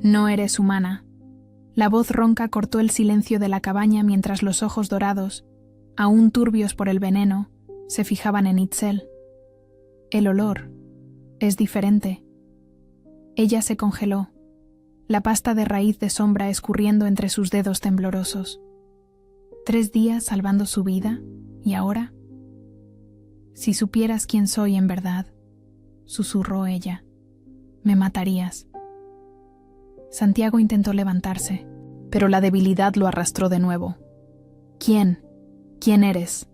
No eres humana. La voz ronca cortó el silencio de la cabaña mientras los ojos dorados, aún turbios por el veneno, se fijaban en Itzel. El olor es diferente. Ella se congeló, la pasta de raíz de sombra escurriendo entre sus dedos temblorosos. 3 días salvando su vida, ¿y ahora? Si supieras quién soy en verdad, susurró ella, me matarías. Santiago intentó levantarse, pero la debilidad lo arrastró de nuevo. ¿Quién? ¿Quién eres?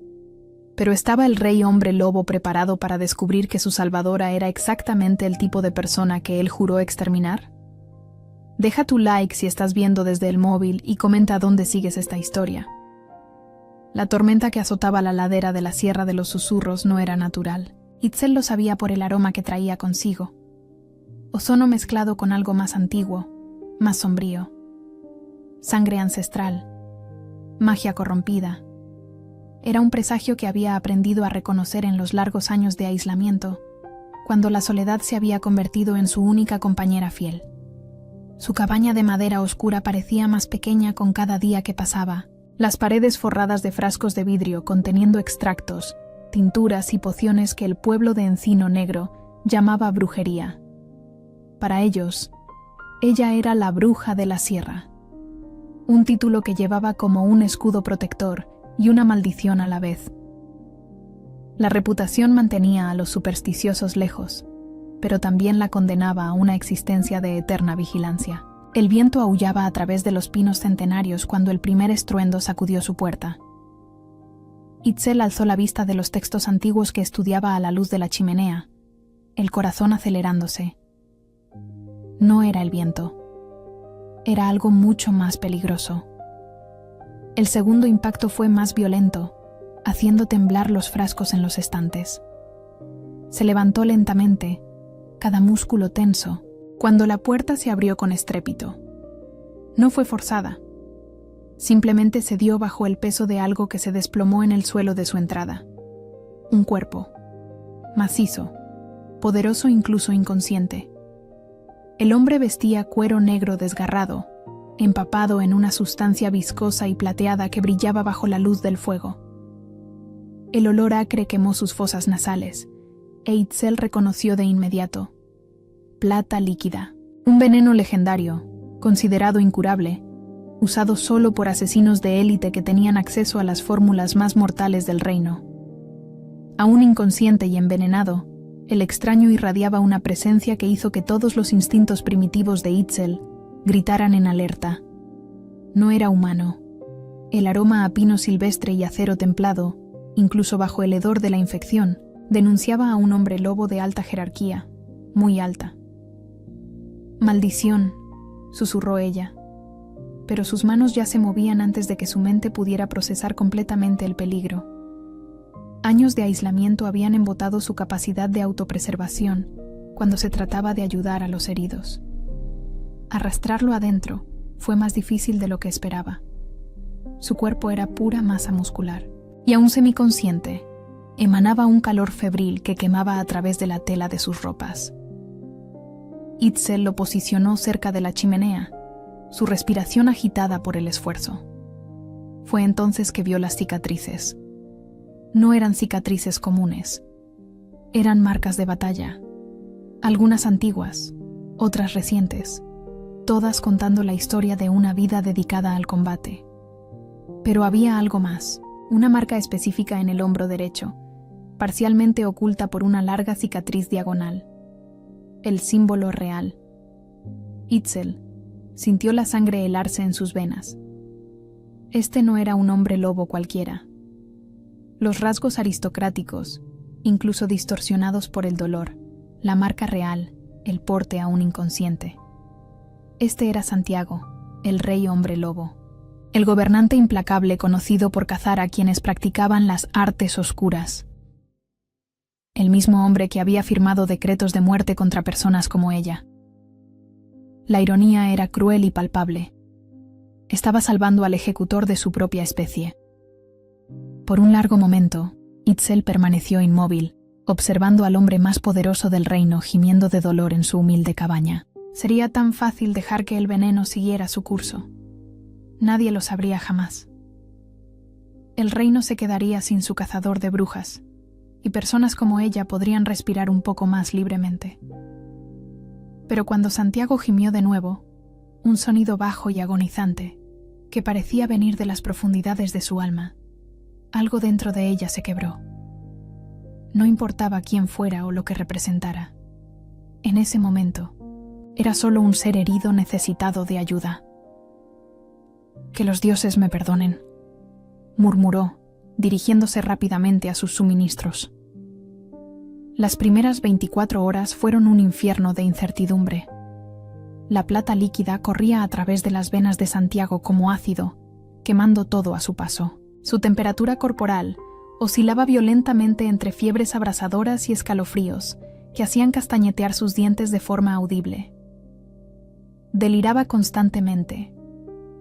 Pero estaba el rey hombre lobo preparado para descubrir que su salvadora era exactamente el tipo de persona que él juró exterminar. Deja tu like si estás viendo desde el móvil y comenta dónde sigues esta historia. La tormenta que azotaba la ladera de la Sierra de los Susurros no era natural. Itzel lo sabía por el aroma que traía consigo. Ozono mezclado con algo más antiguo, más sombrío. Sangre ancestral. Magia corrompida. Era un presagio que había aprendido a reconocer en los largos años de aislamiento, cuando la soledad se había convertido en su única compañera fiel. Su cabaña de madera oscura parecía más pequeña con cada día que pasaba, las paredes forradas de frascos de vidrio conteniendo extractos, tinturas y pociones que el pueblo de Encino Negro llamaba brujería. Para ellos, ella era la bruja de la sierra, un título que llevaba como un escudo protector y una maldición a la vez. La reputación mantenía a los supersticiosos lejos, pero también la condenaba a una existencia de eterna vigilancia. El viento aullaba a través de los pinos centenarios cuando el primer estruendo sacudió su puerta. Itzel alzó la vista de los textos antiguos que estudiaba a la luz de la chimenea, el corazón acelerándose. No era el viento. Era algo mucho más peligroso. El segundo impacto fue más violento, haciendo temblar los frascos en los estantes. Se levantó lentamente, cada músculo tenso, cuando la puerta se abrió con estrépito. No fue forzada. Simplemente cedió bajo el peso de algo que se desplomó en el suelo de su entrada. Un cuerpo. Macizo. Poderoso, incluso inconsciente. El hombre vestía cuero negro desgarrado, empapado en una sustancia viscosa y plateada que brillaba bajo la luz del fuego. El olor acre quemó sus fosas nasales, e Itzel reconoció de inmediato. Plata líquida, un veneno legendario, considerado incurable, usado solo por asesinos de élite que tenían acceso a las fórmulas más mortales del reino. Aún inconsciente y envenenado, el extraño irradiaba una presencia que hizo que todos los instintos primitivos de Itzel gritaran en alerta. No era humano. El aroma a pino silvestre y acero templado, incluso bajo el hedor de la infección, denunciaba a un hombre lobo de alta jerarquía, muy alta. «Maldición», susurró ella, pero sus manos ya se movían antes de que su mente pudiera procesar completamente el peligro. Años de aislamiento habían embotado su capacidad de autopreservación cuando se trataba de ayudar a los heridos. Arrastrarlo adentro fue más difícil de lo que esperaba. Su cuerpo era pura masa muscular, y aún semiconsciente, emanaba un calor febril que quemaba a través de la tela de sus ropas. Itzel lo posicionó cerca de la chimenea, su respiración agitada por el esfuerzo. Fue entonces que vio las cicatrices. No eran cicatrices comunes. Eran marcas de batalla, algunas antiguas, otras recientes, todas contando la historia de una vida dedicada al combate. Pero había algo más, una marca específica en el hombro derecho, parcialmente oculta por una larga cicatriz diagonal. El símbolo real. Itzel sintió la sangre helarse en sus venas. Este no era un hombre lobo cualquiera. Los rasgos aristocráticos, incluso distorsionados por el dolor, la marca real, el porte aún inconsciente. Este era Santiago, el rey hombre lobo, el gobernante implacable conocido por cazar a quienes practicaban las artes oscuras. El mismo hombre que había firmado decretos de muerte contra personas como ella. La ironía era cruel y palpable. Estaba salvando al ejecutor de su propia especie. Por un largo momento, Itzel permaneció inmóvil, observando al hombre más poderoso del reino gimiendo de dolor en su humilde cabaña. Sería tan fácil dejar que el veneno siguiera su curso. Nadie lo sabría jamás. El reino se quedaría sin su cazador de brujas, y personas como ella podrían respirar un poco más libremente. Pero cuando Santiago gimió de nuevo, un sonido bajo y agonizante, que parecía venir de las profundidades de su alma, algo dentro de ella se quebró. No importaba quién fuera o lo que representara. En ese momento, era solo un ser herido necesitado de ayuda. «Que los dioses me perdonen», murmuró, dirigiéndose rápidamente a sus suministros. Las primeras 24 horas fueron un infierno de incertidumbre. La plata líquida corría a través de las venas de Santiago como ácido, quemando todo a su paso. Su temperatura corporal oscilaba violentamente entre fiebres abrasadoras y escalofríos que hacían castañetear sus dientes de forma audible. Deliraba constantemente,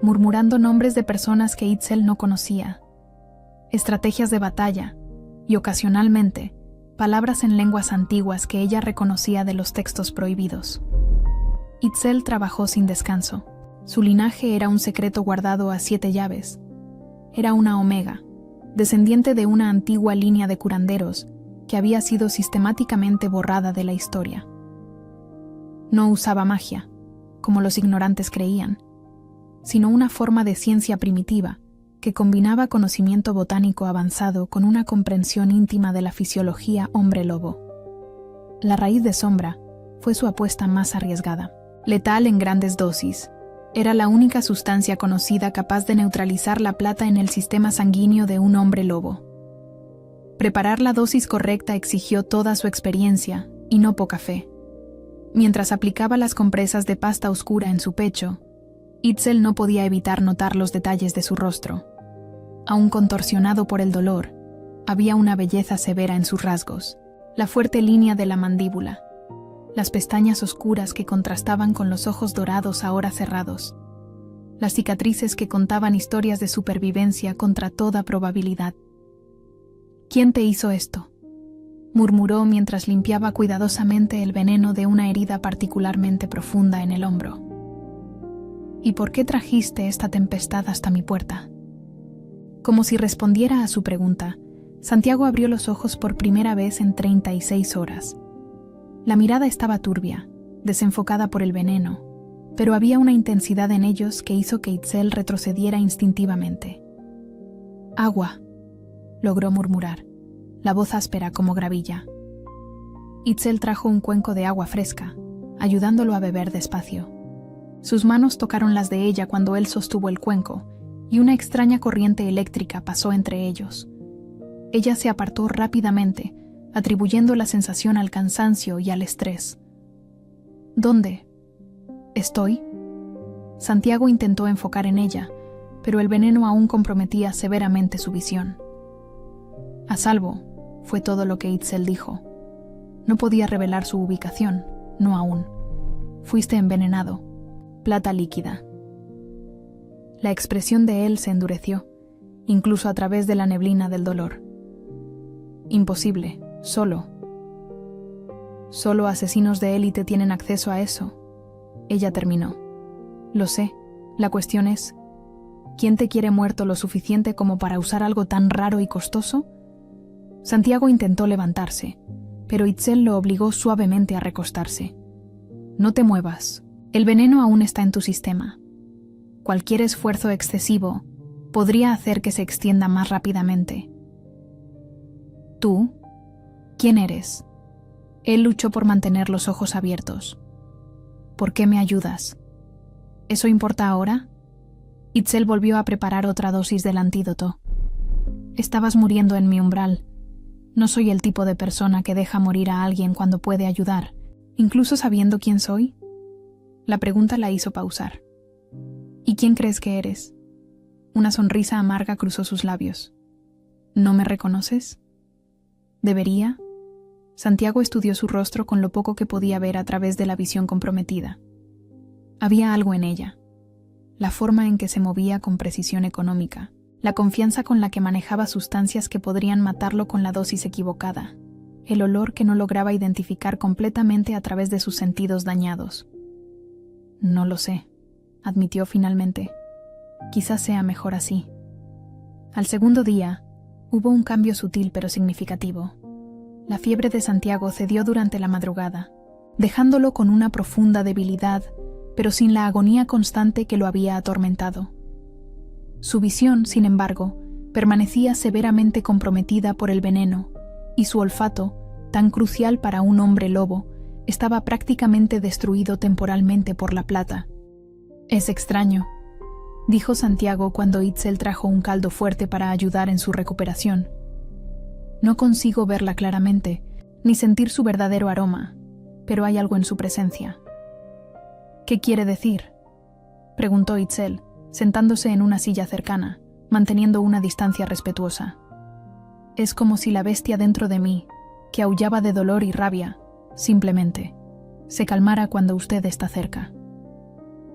murmurando nombres de personas que Itzel no conocía, estrategias de batalla y, ocasionalmente, palabras en lenguas antiguas que ella reconocía de los textos prohibidos. Itzel trabajó sin descanso. Su linaje era un secreto guardado a 7 llaves. Era una omega, descendiente de una antigua línea de curanderos que había sido sistemáticamente borrada de la historia. No usaba magia, como los ignorantes creían, sino una forma de ciencia primitiva que combinaba conocimiento botánico avanzado con una comprensión íntima de la fisiología hombre-lobo. La raíz de sombra fue su apuesta más arriesgada. Letal en grandes dosis, era la única sustancia conocida capaz de neutralizar la plata en el sistema sanguíneo de un hombre-lobo. Preparar la dosis correcta exigió toda su experiencia y no poca fe. Mientras aplicaba las compresas de pasta oscura en su pecho, Itzel no podía evitar notar los detalles de su rostro. Aún contorsionado por el dolor, había una belleza severa en sus rasgos, la fuerte línea de la mandíbula, las pestañas oscuras que contrastaban con los ojos dorados ahora cerrados, las cicatrices que contaban historias de supervivencia contra toda probabilidad. «¿Quién te hizo esto?», murmuró mientras limpiaba cuidadosamente el veneno de una herida particularmente profunda en el hombro. «¿Y por qué trajiste esta tempestad hasta mi puerta?». Como si respondiera a su pregunta, Santiago abrió los ojos por primera vez en 36 horas. La mirada estaba turbia, desenfocada por el veneno, pero había una intensidad en ellos que hizo que Itzel retrocediera instintivamente. «Agua», logró murmurar, la voz áspera como gravilla. Itzel trajo un cuenco de agua fresca, ayudándolo a beber despacio. Sus manos tocaron las de ella cuando él sostuvo el cuenco, y una extraña corriente eléctrica pasó entre ellos. Ella se apartó rápidamente, atribuyendo la sensación al cansancio y al estrés. «¿Dónde estoy?». Santiago intentó enfocar en ella, pero el veneno aún comprometía severamente su visión. «A salvo», fue todo lo que Itzel dijo. No podía revelar su ubicación, no aún. «Fuiste envenenado. Plata líquida». La expresión de él se endureció, incluso a través de la neblina del dolor. «Imposible. Solo asesinos de élite tienen acceso a eso». Ella terminó. «Lo sé. La cuestión es, ¿quién te quiere muerto lo suficiente como para usar algo tan raro y costoso?». Santiago intentó levantarse, pero Itzel lo obligó suavemente a recostarse. «No te muevas. El veneno aún está en tu sistema. Cualquier esfuerzo excesivo podría hacer que se extienda más rápidamente». «¿Tú? ¿Quién eres?». Él luchó por mantener los ojos abiertos. «¿Por qué me ayudas? ¿Eso importa ahora?». Itzel volvió a preparar otra dosis del antídoto. «Estabas muriendo en mi umbral. No soy el tipo de persona que deja morir a alguien cuando puede ayudar, incluso sabiendo quién soy». La pregunta la hizo pausar. «¿Y quién crees que eres?». Una sonrisa amarga cruzó sus labios. «¿No me reconoces?». «¿Debería?». Santiago estudió su rostro con lo poco que podía ver a través de la visión comprometida. Había algo en ella. La forma en que se movía con precisión económica, la confianza con la que manejaba sustancias que podrían matarlo con la dosis equivocada, el olor que no lograba identificar completamente a través de sus sentidos dañados. No lo sé, admitió finalmente. Quizás sea mejor así. Al segundo día, hubo un cambio sutil pero significativo. La fiebre de Santiago cedió durante la madrugada, dejándolo con una profunda debilidad, pero sin la agonía constante que lo había atormentado. Su visión, sin embargo, permanecía severamente comprometida por el veneno, y su olfato, tan crucial para un hombre lobo, estaba prácticamente destruido temporalmente por la plata. «Es extraño», dijo Santiago cuando Itzel trajo un caldo fuerte para ayudar en su recuperación. «No consigo verla claramente, ni sentir su verdadero aroma, pero hay algo en su presencia». «¿Qué quiere decir?», preguntó Itzel, sentándose en una silla cercana, manteniendo una distancia respetuosa. «Es como si la bestia dentro de mí, que aullaba de dolor y rabia, simplemente, se calmara cuando usted está cerca».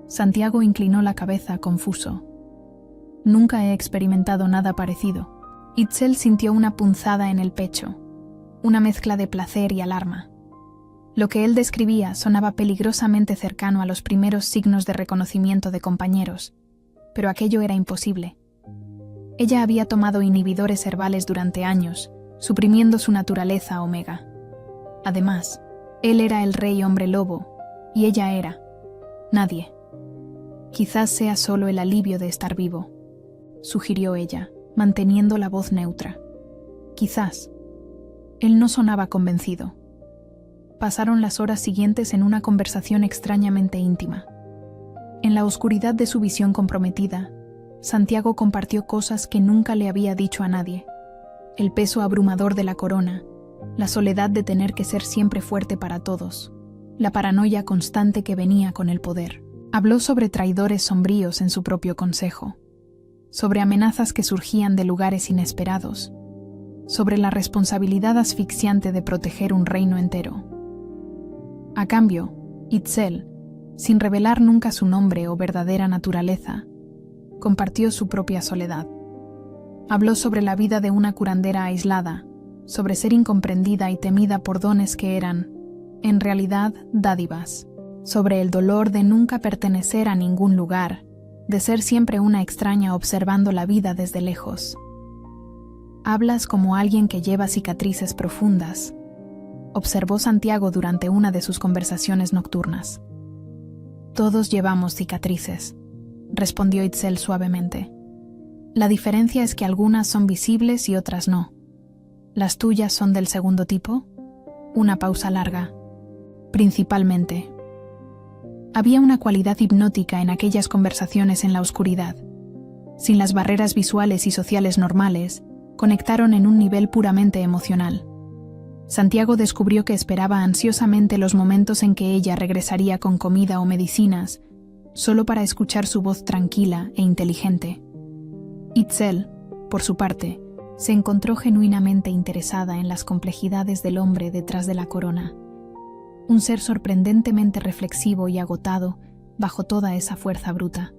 Santiago inclinó la cabeza, confuso. «Nunca he experimentado nada parecido». Itzel sintió una punzada en el pecho, una mezcla de placer y alarma. Lo que él describía sonaba peligrosamente cercano a los primeros signos de reconocimiento de compañeros, pero aquello era imposible. Ella había tomado inhibidores herbales durante años, suprimiendo su naturaleza omega. Además, él era el rey hombre lobo, y ella era nadie. «Quizás sea solo el alivio de estar vivo», sugirió ella, manteniendo la voz neutra. «Quizás». Él no sonaba convencido. Pasaron las horas siguientes en una conversación extrañamente íntima. En la oscuridad de su visión comprometida, Santiago compartió cosas que nunca le había dicho a nadie. El peso abrumador de la corona, la soledad de tener que ser siempre fuerte para todos, la paranoia constante que venía con el poder. Habló sobre traidores sombríos en su propio consejo, sobre amenazas que surgían de lugares inesperados, sobre la responsabilidad asfixiante de proteger un reino entero. A cambio, Itzel, sin revelar nunca su nombre o verdadera naturaleza, compartió su propia soledad. Habló sobre la vida de una curandera aislada, sobre ser incomprendida y temida por dones que eran, en realidad, dádivas, sobre el dolor de nunca pertenecer a ningún lugar, de ser siempre una extraña observando la vida desde lejos. «Hablas como alguien que lleva cicatrices profundas», observó Santiago durante una de sus conversaciones nocturnas. «Todos llevamos cicatrices», respondió Itzel suavemente. «La diferencia es que algunas son visibles y otras no. ¿Las tuyas son del segundo tipo?». Una pausa larga. «Principalmente». Había una cualidad hipnótica en aquellas conversaciones en la oscuridad. Sin las barreras visuales y sociales normales, conectaron en un nivel puramente emocional. Santiago descubrió que esperaba ansiosamente los momentos en que ella regresaría con comida o medicinas, solo para escuchar su voz tranquila e inteligente. Itzel, por su parte, se encontró genuinamente interesada en las complejidades del hombre detrás de la corona. Un ser sorprendentemente reflexivo y agotado bajo toda esa fuerza bruta.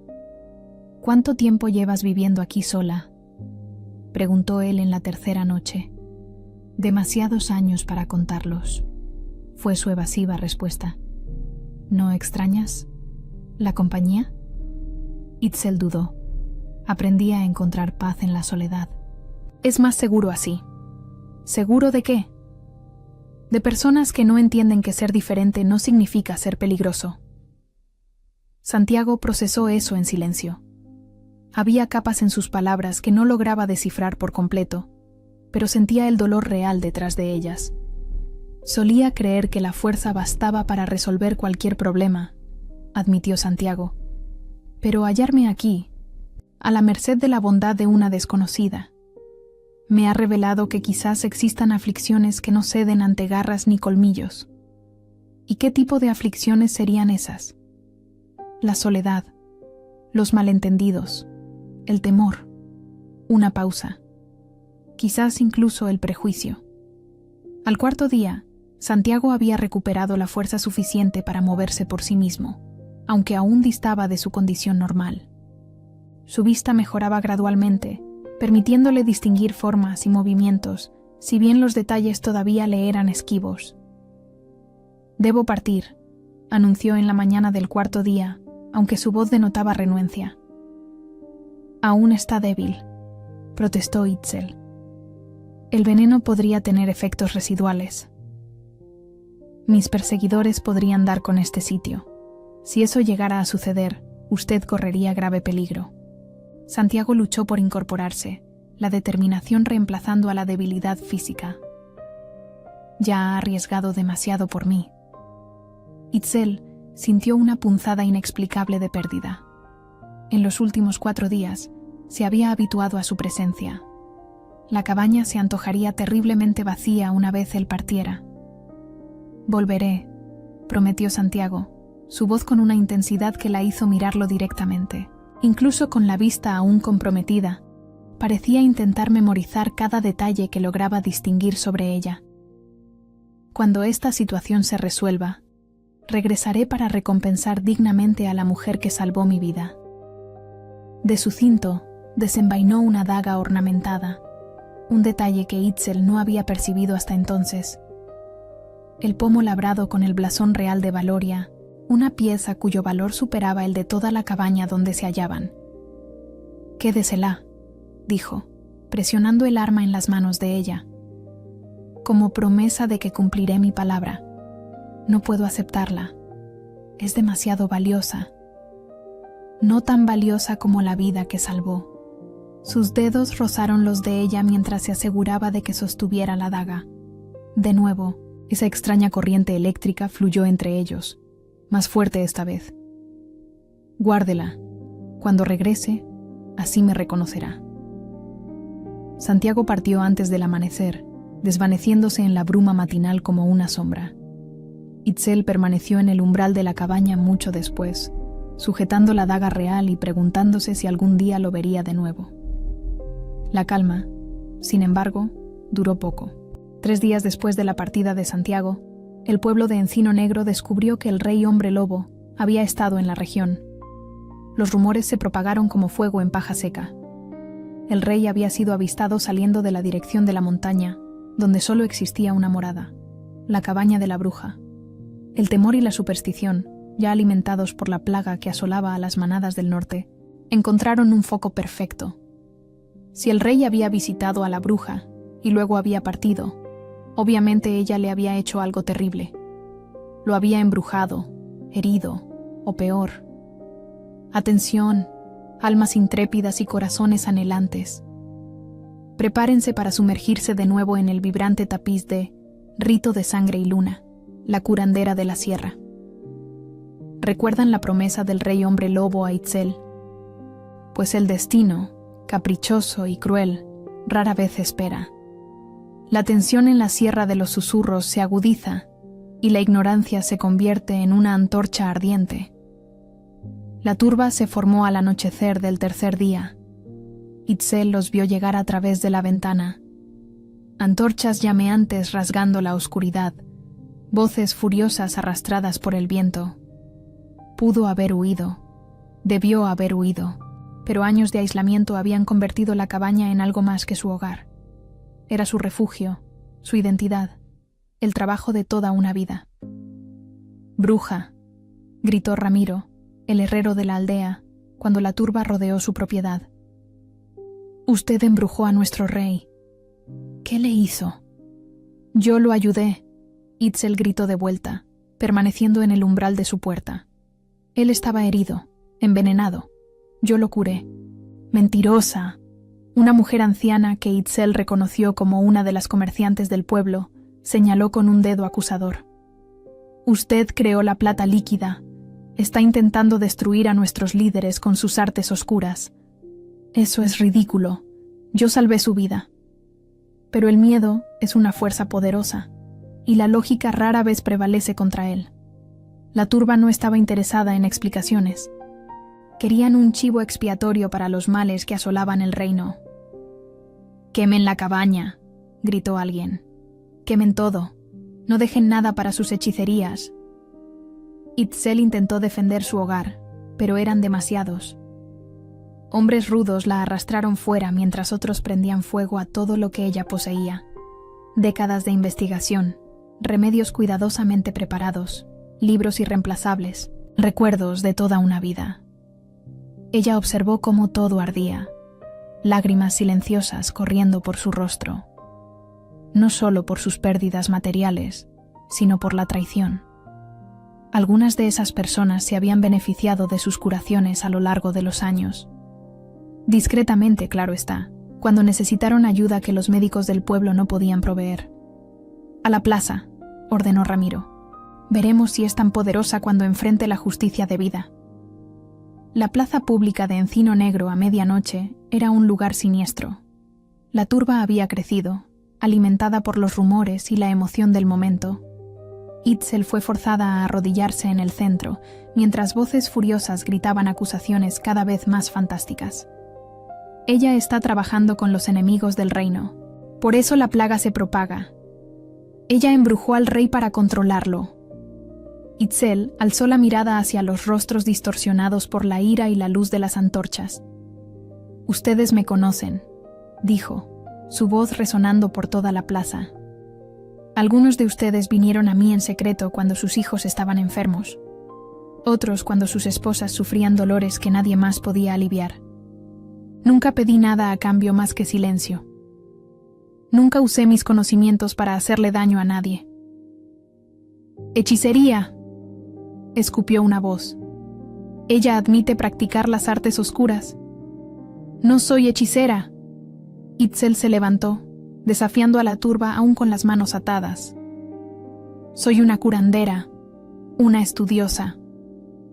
«¿Cuánto tiempo llevas viviendo aquí sola?», preguntó él en la tercera noche. «Demasiados años para contarlos», fue su evasiva respuesta. «¿No extrañas la compañía?». Itzel dudó. Aprendía a encontrar paz en la soledad. «Es más seguro así». «¿Seguro de qué?». «De personas que no entienden que ser diferente no significa ser peligroso». Santiago procesó eso en silencio. Había capas en sus palabras que no lograba descifrar por completo, pero sentía el dolor real detrás de ellas. Solía creer que la fuerza bastaba para resolver cualquier problema, admitió Santiago. Pero hallarme aquí, a la merced de la bondad de una desconocida, me ha revelado que quizás existan aflicciones que no ceden ante garras ni colmillos. ¿Y qué tipo de aflicciones serían esas? La soledad, los malentendidos, el temor, una pausa, quizás incluso el prejuicio. Al cuarto día, Santiago había recuperado la fuerza suficiente para moverse por sí mismo, aunque aún distaba de su condición normal. Su vista mejoraba gradualmente, permitiéndole distinguir formas y movimientos, si bien los detalles todavía le eran esquivos. «Debo partir», anunció en la mañana del cuarto día, aunque su voz denotaba renuencia. «Aún está débil», protestó Itzel. «El veneno podría tener efectos residuales. Mis perseguidores podrían dar con este sitio. Si eso llegara a suceder, usted correría grave peligro». Santiago luchó por incorporarse, la determinación reemplazando a la debilidad física. «Ya ha arriesgado demasiado por mí». Itzel sintió una punzada inexplicable de pérdida. En los últimos 4 días se había habituado a su presencia. La cabaña se antojaría terriblemente vacía una vez él partiera. «Volveré», prometió Santiago, su voz con una intensidad que la hizo mirarlo directamente. Incluso con la vista aún comprometida, parecía intentar memorizar cada detalle que lograba distinguir sobre ella. «Cuando esta situación se resuelva, regresaré para recompensar dignamente a la mujer que salvó mi vida». De su cinto desenvainó una daga ornamentada, un detalle que Itzel no había percibido hasta entonces. El pomo labrado con el blasón real de Valoria, una pieza cuyo valor superaba el de toda la cabaña donde se hallaban. «Quédesela», dijo, presionando el arma en las manos de ella, «como promesa de que cumpliré mi palabra. No puedo aceptarla. Es demasiado valiosa. No tan valiosa como la vida que salvó». Sus dedos rozaron los de ella mientras se aseguraba de que sostuviera la daga. De nuevo, esa extraña corriente eléctrica fluyó entre ellos, más fuerte esta vez. «Guárdela. Cuando regrese, así me reconocerá». Santiago partió antes del amanecer, desvaneciéndose en la bruma matinal como una sombra. Itzel permaneció en el umbral de la cabaña mucho después, sujetando la daga real y preguntándose si algún día lo vería de nuevo. La calma, sin embargo, duró poco. 3 días después de la partida de Santiago, el pueblo de Encino Negro descubrió que el rey hombre lobo había estado en la región. Los rumores se propagaron como fuego en paja seca. El rey había sido avistado saliendo de la dirección de la montaña, donde solo existía una morada, la cabaña de la bruja. El temor y la superstición, ya alimentados por la plaga que asolaba a las manadas del norte, encontraron un foco perfecto. Si el rey había visitado a la bruja y luego había partido, obviamente ella le había hecho algo terrible. Lo había embrujado, herido, o peor. Atención, almas intrépidas y corazones anhelantes. Prepárense para sumergirse de nuevo en el vibrante tapiz de Rito de Sangre y Luna, la curandera de la sierra. ¿Recuerdan la promesa del rey hombre lobo a Itzel? Pues el destino, caprichoso y cruel, rara vez espera. La tensión en la Sierra de los Susurros se agudiza y la ignorancia se convierte en una antorcha ardiente. La turba se formó al anochecer del tercer día. Itzel los vio llegar a través de la ventana. Antorchas llameantes rasgando la oscuridad, voces furiosas arrastradas por el viento. Pudo haber huido, debió haber huido, pero años de aislamiento habían convertido la cabaña en algo más que su hogar. Era su refugio, su identidad, el trabajo de toda una vida. «Bruja», gritó Ramiro, el herrero de la aldea, cuando la turba rodeó su propiedad. «Usted embrujó a nuestro rey. ¿Qué le hizo?» «Yo lo ayudé», Itzel gritó de vuelta, permaneciendo en el umbral de su puerta. «Él estaba herido, envenenado. Yo lo curé». «Mentirosa». Una mujer anciana que Itzel reconoció como una de las comerciantes del pueblo señaló con un dedo acusador. «Usted creó la plata líquida. Está intentando destruir a nuestros líderes con sus artes oscuras. Eso es ridículo. Yo salvé su vida». Pero el miedo es una fuerza poderosa, y la lógica rara vez prevalece contra él. La turba no estaba interesada en explicaciones. Querían un chivo expiatorio para los males que asolaban el reino. «Quemen la cabaña», gritó alguien. «Quemen todo. No dejen nada para sus hechicerías». Itzel intentó defender su hogar, pero eran demasiados. Hombres rudos la arrastraron fuera mientras otros prendían fuego a todo lo que ella poseía. Décadas de investigación, remedios cuidadosamente preparados, libros irreemplazables, recuerdos de toda una vida. Ella observó cómo todo ardía, lágrimas silenciosas corriendo por su rostro, no solo por sus pérdidas materiales, sino por la traición. Algunas de esas personas se habían beneficiado de sus curaciones a lo largo de los años. Discretamente, claro está, cuando necesitaron ayuda que los médicos del pueblo no podían proveer. «A la plaza», ordenó Ramiro. «Veremos si es tan poderosa cuando enfrente la justicia debida». La plaza pública de Encino Negro a medianoche era un lugar siniestro. La turba había crecido, alimentada por los rumores y la emoción del momento. Itzel fue forzada a arrodillarse en el centro, mientras voces furiosas gritaban acusaciones cada vez más fantásticas. Ella está trabajando con los enemigos del reino. Por eso la plaga se propaga. Ella embrujó al rey para controlarlo. Itzel alzó la mirada hacia los rostros distorsionados por la ira y la luz de las antorchas. «Ustedes me conocen», dijo, su voz resonando por toda la plaza. «Algunos de ustedes vinieron a mí en secreto cuando sus hijos estaban enfermos. Otros cuando sus esposas sufrían dolores que nadie más podía aliviar. Nunca pedí nada a cambio más que silencio. Nunca usé mis conocimientos para hacerle daño a nadie». «¡Hechicería!», escupió una voz. «Ella admite practicar las artes oscuras». «No soy hechicera». Itzel se levantó, desafiando a la turba aún con las manos atadas. «Soy una curandera, una estudiosa.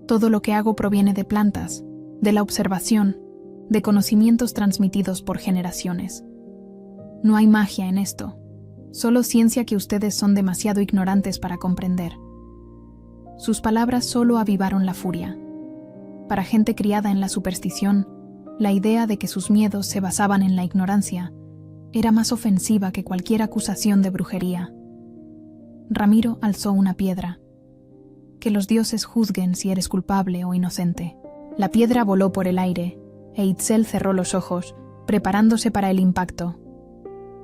Todo lo que hago proviene de plantas, de la observación, de conocimientos transmitidos por generaciones. No hay magia en esto, solo ciencia que ustedes son demasiado ignorantes para comprender». Sus palabras solo avivaron la furia. Para gente criada en la superstición, la idea de que sus miedos se basaban en la ignorancia era más ofensiva que cualquier acusación de brujería. Ramiro alzó una piedra. «Que los dioses juzguen si eres culpable o inocente». La piedra voló por el aire, e Itzel cerró los ojos, preparándose para el impacto.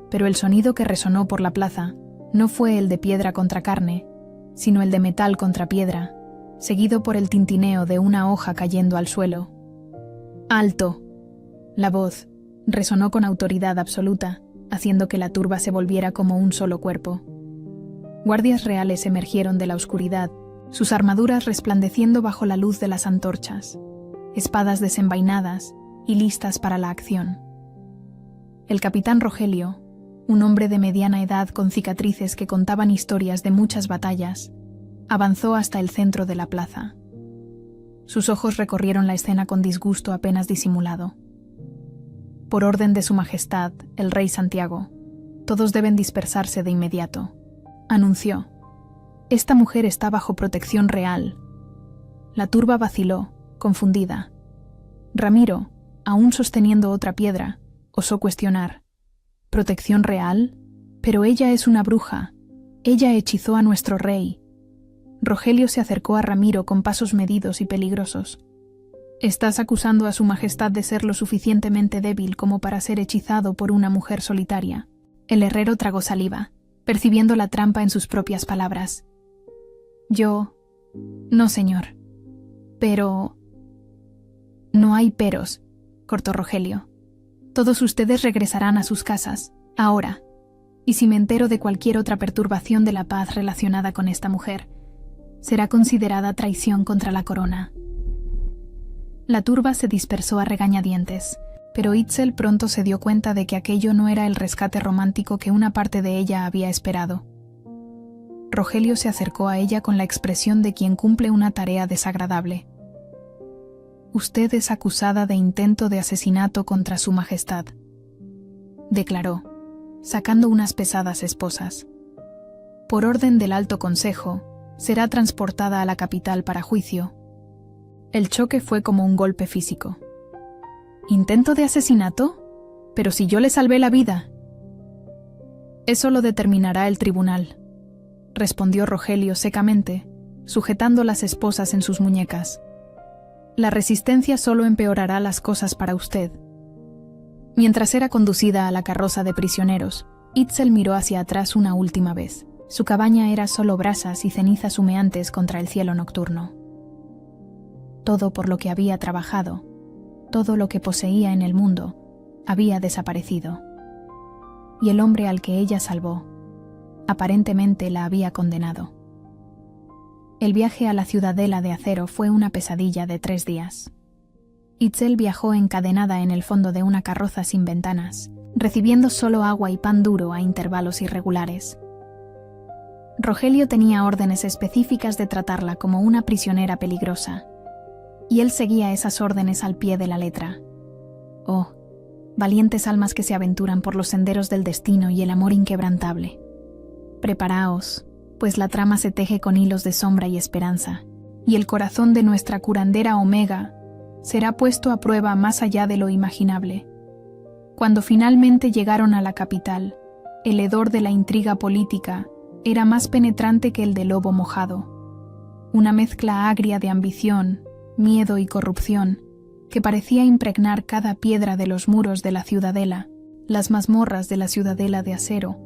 Pero el sonido que resonó por la plaza no fue el de piedra contra carne, sino el de metal contra piedra, seguido por el tintineo de una hoja cayendo al suelo. «¡Alto!». La voz resonó con autoridad absoluta, haciendo que la turba se volviera como un solo cuerpo. Guardias reales emergieron de la oscuridad, sus armaduras resplandeciendo bajo la luz de las antorchas, espadas desenvainadas y listas para la acción. El capitán Rogelio, un hombre de mediana edad con cicatrices que contaban historias de muchas batallas, avanzó hasta el centro de la plaza. Sus ojos recorrieron la escena con disgusto apenas disimulado. «Por orden de su majestad, el rey Santiago, todos deben dispersarse de inmediato», anunció. «Esta mujer está bajo protección real». La turba vaciló, confundida. Ramiro, aún sosteniendo otra piedra, osó cuestionar. «¿Protección real? Pero ella es una bruja. Ella hechizó a nuestro rey». Rogelio se acercó a Ramiro con pasos medidos y peligrosos. «Estás acusando a su majestad de ser lo suficientemente débil como para ser hechizado por una mujer solitaria». El herrero tragó saliva, percibiendo la trampa en sus propias palabras. «Yo... no, señor. Pero...». «No hay peros», cortó Rogelio. «Todos ustedes regresarán a sus casas, ahora. Y si me entero de cualquier otra perturbación de la paz relacionada con esta mujer, será considerada traición contra la corona». La turba se dispersó a regañadientes, pero Itzel pronto se dio cuenta de que aquello no era el rescate romántico que una parte de ella había esperado. Rogelio se acercó a ella con la expresión de quien cumple una tarea desagradable. «Usted es acusada de intento de asesinato contra su majestad», declaró, sacando unas pesadas esposas. «Por orden del Alto Consejo, será transportada a la capital para juicio». El choque fue como un golpe físico. «¿Intento de asesinato? Pero si yo le salvé la vida». «Eso lo determinará el tribunal», respondió Rogelio secamente, sujetando las esposas en sus muñecas. «La resistencia solo empeorará las cosas para usted». Mientras era conducida a la carroza de prisioneros, Itzel miró hacia atrás una última vez. Su cabaña era solo brasas y cenizas humeantes contra el cielo nocturno. Todo por lo que había trabajado, todo lo que poseía en el mundo, había desaparecido. Y el hombre al que ella salvó, aparentemente la había condenado. El viaje a la ciudadela de acero fue una pesadilla de 3 días. Itzel viajó encadenada en el fondo de una carroza sin ventanas, recibiendo solo agua y pan duro a intervalos irregulares. Rogelio tenía órdenes específicas de tratarla como una prisionera peligrosa, y él seguía esas órdenes al pie de la letra. Oh, valientes almas que se aventuran por los senderos del destino y el amor inquebrantable. Preparaos, pues la trama se teje con hilos de sombra y esperanza, y el corazón de nuestra curandera Omega será puesto a prueba más allá de lo imaginable. Cuando finalmente llegaron a la capital, el hedor de la intriga política era más penetrante que el de lobo mojado, una mezcla agria de ambición, miedo y corrupción que parecía impregnar cada piedra de los muros de la ciudadela. Las mazmorras de la ciudadela de acero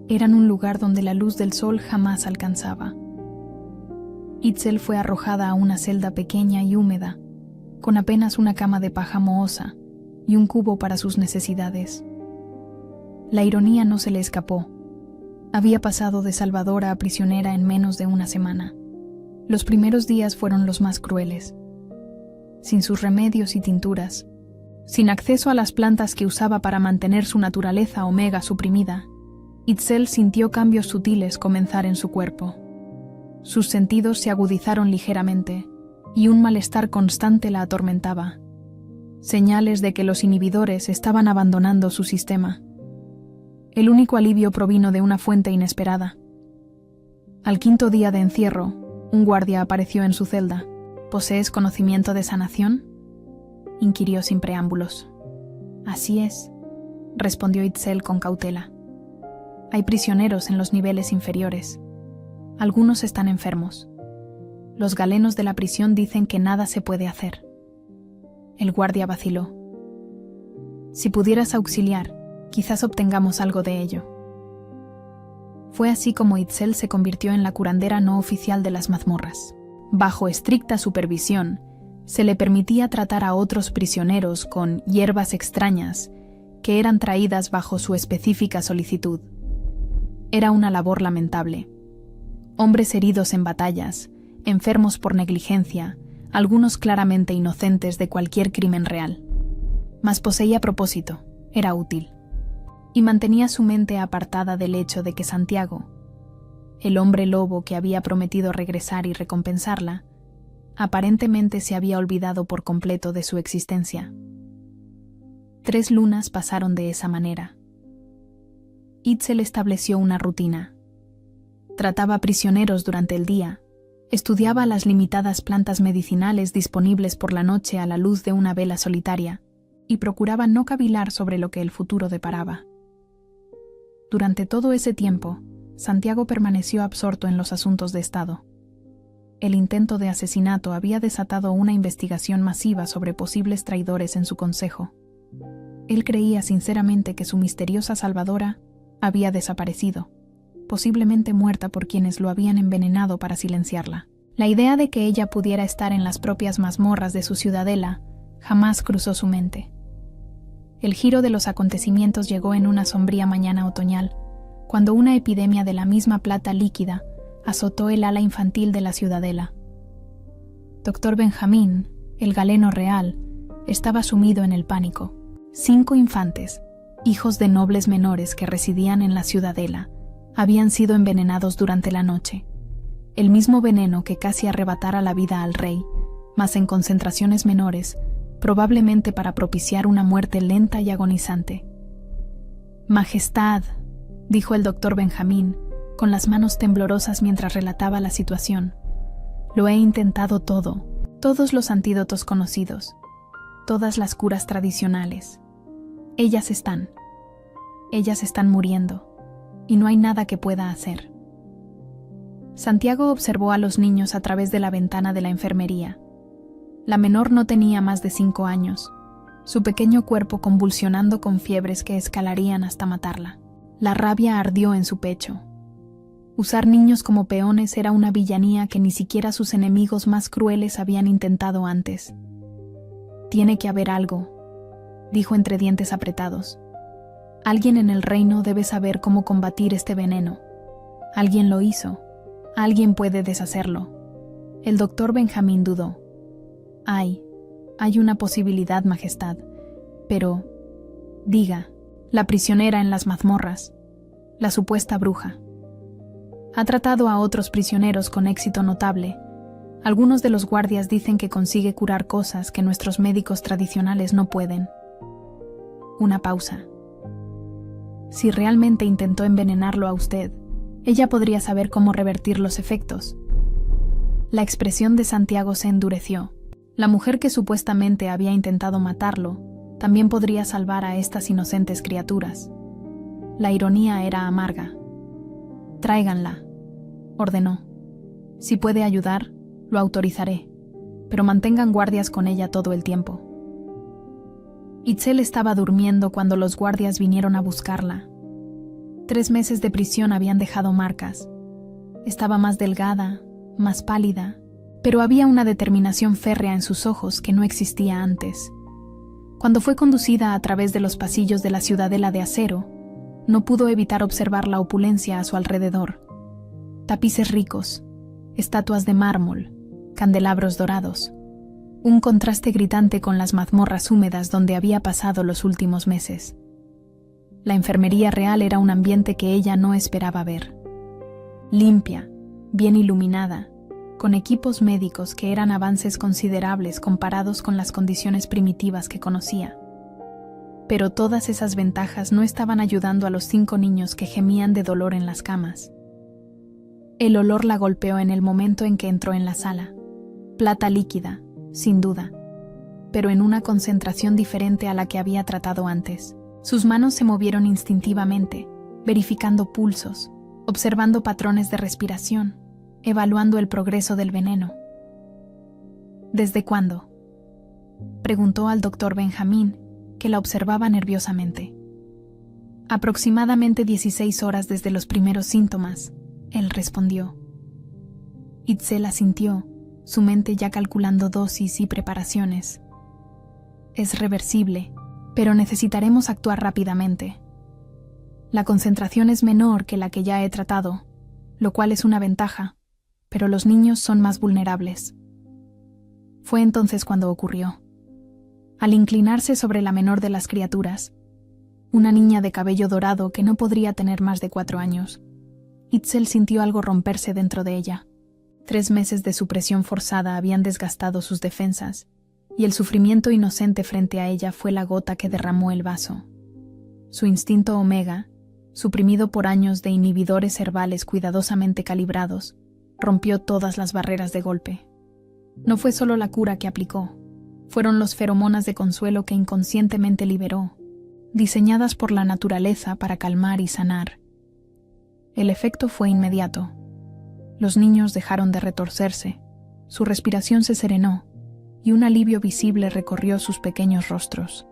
eran un lugar donde la luz del sol jamás alcanzaba. Itzel fue arrojada a una celda pequeña y húmeda, con apenas una cama de paja mohosa y un cubo para sus necesidades. La ironía no se le escapó. Había pasado de salvadora a prisionera en menos de una semana. Los primeros días fueron los más crueles. Sin sus remedios y tinturas, sin acceso a las plantas que usaba para mantener su naturaleza Omega suprimida, Itzel sintió cambios sutiles comenzar en su cuerpo. Sus sentidos se agudizaron ligeramente, y un malestar constante la atormentaba. Señales de que los inhibidores estaban abandonando su sistema. El único alivio provino de una fuente inesperada. Al 5.º día de encierro, un guardia apareció en su celda. ¿Posees conocimiento de sanación?, inquirió sin preámbulos. Así es, respondió Itzel con cautela. Hay prisioneros en los niveles inferiores. Algunos están enfermos. Los galenos de la prisión dicen que nada se puede hacer. El guardia vaciló. Si pudieras auxiliar, quizás obtengamos algo de ello. Fue así como Itzel se convirtió en la curandera no oficial de las mazmorras. Bajo estricta supervisión, se le permitía tratar a otros prisioneros con hierbas extrañas que eran traídas bajo su específica solicitud. Era una labor lamentable. Hombres heridos en batallas, enfermos por negligencia, algunos claramente inocentes de cualquier crimen real. Mas poseía propósito, era útil. Y mantenía su mente apartada del hecho de que Santiago, el hombre lobo que había prometido regresar y recompensarla, aparentemente se había olvidado por completo de su existencia. 3 lunas pasaron de esa manera. Itzel estableció una rutina. Trataba prisioneros durante el día, estudiaba las limitadas plantas medicinales disponibles por la noche a la luz de una vela solitaria y procuraba no cavilar sobre lo que el futuro deparaba. Durante todo ese tiempo, Santiago permaneció absorto en los asuntos de Estado. El intento de asesinato había desatado una investigación masiva sobre posibles traidores en su consejo. Él creía sinceramente que su misteriosa salvadora había desaparecido, posiblemente muerta por quienes lo habían envenenado para silenciarla. La idea de que ella pudiera estar en las propias mazmorras de su ciudadela jamás cruzó su mente. El giro de los acontecimientos llegó en una sombría mañana otoñal, cuando una epidemia de la misma plata líquida azotó el ala infantil de la ciudadela. Dr. Benjamín, el galeno real, estaba sumido en el pánico. 5 infantes, hijos de nobles menores que residían en la ciudadela, habían sido envenenados durante la noche. El mismo veneno que casi arrebatara la vida al rey, mas en concentraciones menores, probablemente para propiciar una muerte lenta y agonizante. «Majestad», dijo el doctor Benjamín, con las manos temblorosas mientras relataba la situación. «Lo he intentado todo, todos los antídotos conocidos, todas las curas tradicionales. Ellas están muriendo, y no hay nada que pueda hacer». Santiago observó a los niños a través de la ventana de la enfermería. La menor no tenía más de 5 años, su pequeño cuerpo convulsionando con fiebres que escalarían hasta matarla. La rabia ardió en su pecho. Usar niños como peones era una villanía que ni siquiera sus enemigos más crueles habían intentado antes. «Tiene que haber algo», dijo entre dientes apretados. «Alguien en el reino debe saber cómo combatir este veneno. Alguien lo hizo. Alguien puede deshacerlo». El doctor Benjamín dudó. Hay una posibilidad, Majestad, pero... Diga, la prisionera en las mazmorras, la supuesta bruja. Ha tratado a otros prisioneros con éxito notable. Algunos de los guardias dicen que consigue curar cosas que nuestros médicos tradicionales no pueden. Una pausa. Si realmente intentó envenenarlo a usted, ella podría saber cómo revertir los efectos. La expresión de Santiago se endureció. La mujer que supuestamente había intentado matarlo también podría salvar a estas inocentes criaturas. La ironía era amarga. «Tráiganla», ordenó. «Si puede ayudar, lo autorizaré, pero mantengan guardias con ella todo el tiempo». Itzel estaba durmiendo cuando los guardias vinieron a buscarla. 3 meses de prisión habían dejado marcas. Estaba más delgada, más pálida, pero había una determinación férrea en sus ojos que no existía antes. Cuando fue conducida a través de los pasillos de la ciudadela de acero, no pudo evitar observar la opulencia a su alrededor. Tapices ricos, estatuas de mármol, candelabros dorados. Un contraste gritante con las mazmorras húmedas donde había pasado los últimos meses. La enfermería real era un ambiente que ella no esperaba ver. Limpia, bien iluminada, con equipos médicos que eran avances considerables comparados con las condiciones primitivas que conocía. Pero todas esas ventajas no estaban ayudando a los 5 niños que gemían de dolor en las camas. El olor la golpeó en el momento en que entró en la sala. Plata líquida, sin duda, pero en una concentración diferente a la que había tratado antes. Sus manos se movieron instintivamente, verificando pulsos, observando patrones de respiración, evaluando el progreso del veneno. «¿Desde cuándo?», preguntó al doctor Benjamín, que la observaba nerviosamente. «Aproximadamente 16 horas desde los primeros síntomas», él respondió. Itzel asintió, su mente ya calculando dosis y preparaciones. «Es reversible, pero necesitaremos actuar rápidamente. La concentración es menor que la que ya he tratado, lo cual es una ventaja, pero los niños son más vulnerables». Fue entonces cuando ocurrió. Al inclinarse sobre la menor de las criaturas, una niña de cabello dorado que no podría tener más de 4 años, Itzel sintió algo romperse dentro de ella. 3 meses de supresión forzada habían desgastado sus defensas, y el sufrimiento inocente frente a ella fue la gota que derramó el vaso. Su instinto omega, suprimido por años de inhibidores herbales cuidadosamente calibrados, rompió todas las barreras de golpe. No fue solo la cura que aplicó, fueron los feromonas de consuelo que inconscientemente liberó, diseñadas por la naturaleza para calmar y sanar. El efecto fue inmediato. Los niños dejaron de retorcerse, su respiración se serenó, y un alivio visible recorrió sus pequeños rostros.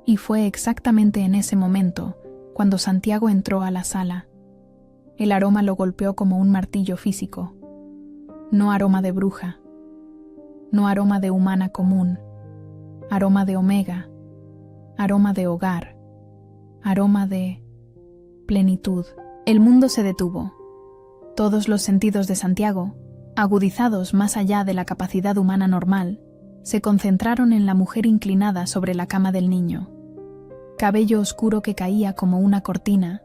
Y fue exactamente en ese momento cuando Santiago entró a la sala. El aroma lo golpeó como un martillo físico. No aroma de bruja, no aroma de humana común, aroma de omega, aroma de hogar, aroma de plenitud. El mundo se detuvo. Todos los sentidos de Santiago, agudizados más allá de la capacidad humana normal, se concentraron en la mujer inclinada sobre la cama del niño. Cabello oscuro que caía como una cortina,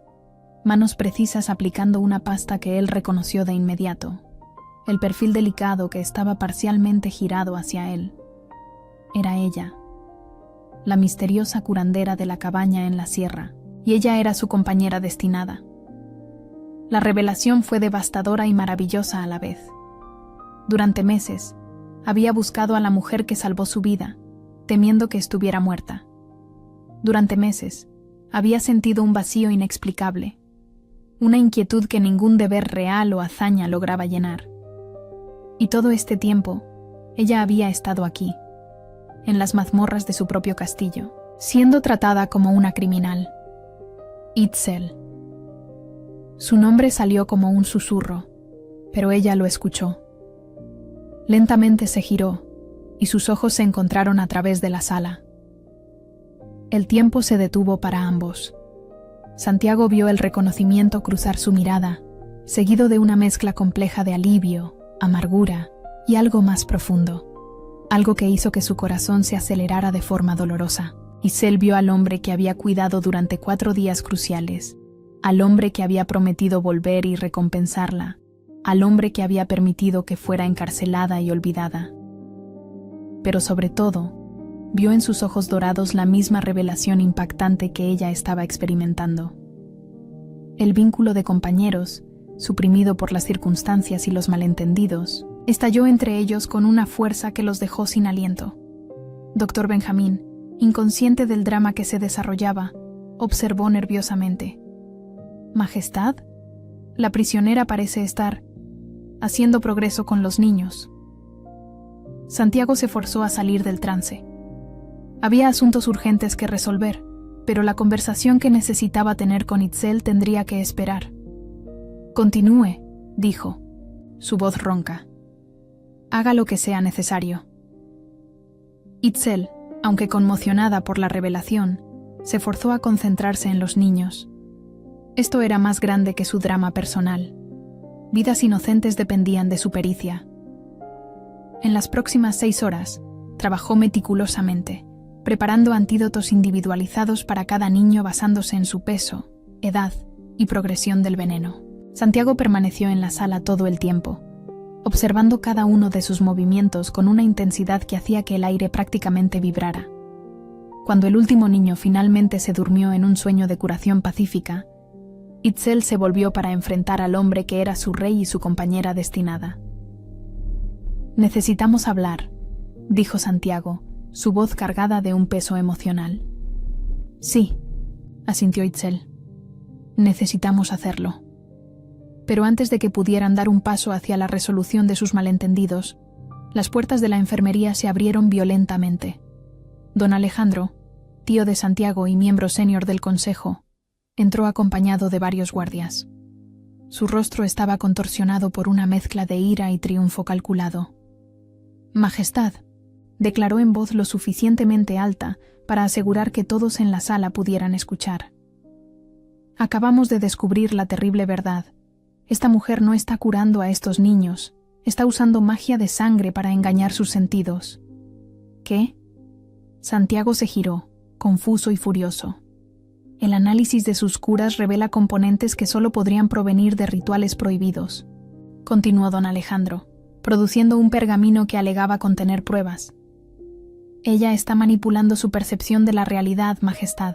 manos precisas aplicando una pasta que él reconoció de inmediato, el perfil delicado que estaba parcialmente girado hacia él. Era ella, la misteriosa curandera de la cabaña en la sierra, y ella era su compañera destinada. La revelación fue devastadora y maravillosa a la vez. Durante meses, había buscado a la mujer que salvó su vida, temiendo que estuviera muerta. Durante meses, había sentido un vacío inexplicable, una inquietud que ningún deber real o hazaña lograba llenar. Y todo este tiempo, ella había estado aquí, en las mazmorras de su propio castillo, siendo tratada como una criminal. Itzel. Su nombre salió como un susurro, pero ella lo escuchó. Lentamente se giró, y sus ojos se encontraron a través de la sala. El tiempo se detuvo para ambos. Santiago vio el reconocimiento cruzar su mirada, seguido de una mezcla compleja de alivio, amargura y algo más profundo, algo que hizo que su corazón se acelerara de forma dolorosa. Itzel vio al hombre que había cuidado durante 4 días cruciales, al hombre que había prometido volver y recompensarla, al hombre que había permitido que fuera encarcelada y olvidada. Pero sobre todo, vio en sus ojos dorados la misma revelación impactante que ella estaba experimentando. El vínculo de compañeros, suprimido por las circunstancias y los malentendidos, estalló entre ellos con una fuerza que los dejó sin aliento. Dr. Benjamín, inconsciente del drama que se desarrollaba, observó nerviosamente. «Majestad, la prisionera parece estar haciendo progreso con los niños». Santiago se forzó a salir del trance. Había asuntos urgentes que resolver, pero la conversación que necesitaba tener con Itzel tendría que esperar. «Continúe», dijo, su voz ronca. «Haga lo que sea necesario». Itzel, aunque conmocionada por la revelación, se forzó a concentrarse en los niños. Esto era más grande que su drama personal. Vidas inocentes dependían de su pericia. En las próximas 6 horas, trabajó meticulosamente, preparando antídotos individualizados para cada niño basándose en su peso, edad y progresión del veneno. Santiago permaneció en la sala todo el tiempo, observando cada uno de sus movimientos con una intensidad que hacía que el aire prácticamente vibrara. Cuando el último niño finalmente se durmió en un sueño de curación pacífica, Itzel se volvió para enfrentar al hombre que era su rey y su compañera destinada. «Necesitamos hablar», dijo Santiago, su voz cargada de un peso emocional. «Sí», asintió Itzel. «Necesitamos hacerlo». Pero antes de que pudieran dar un paso hacia la resolución de sus malentendidos, las puertas de la enfermería se abrieron violentamente. Don Alejandro, tío de Santiago y miembro senior del consejo, entró acompañado de varios guardias. Su rostro estaba contorsionado por una mezcla de ira y triunfo calculado. «Majestad», declaró en voz lo suficientemente alta para asegurar que todos en la sala pudieran escuchar. «Acabamos de descubrir la terrible verdad. Esta mujer no está curando a estos niños, está usando magia de sangre para engañar sus sentidos». «¿Qué?». Santiago se giró, confuso y furioso. El análisis de sus curas revela componentes que solo podrían provenir de rituales prohibidos, continuó don Alejandro, produciendo un pergamino que alegaba contener pruebas. «Ella está manipulando su percepción de la realidad, Majestad.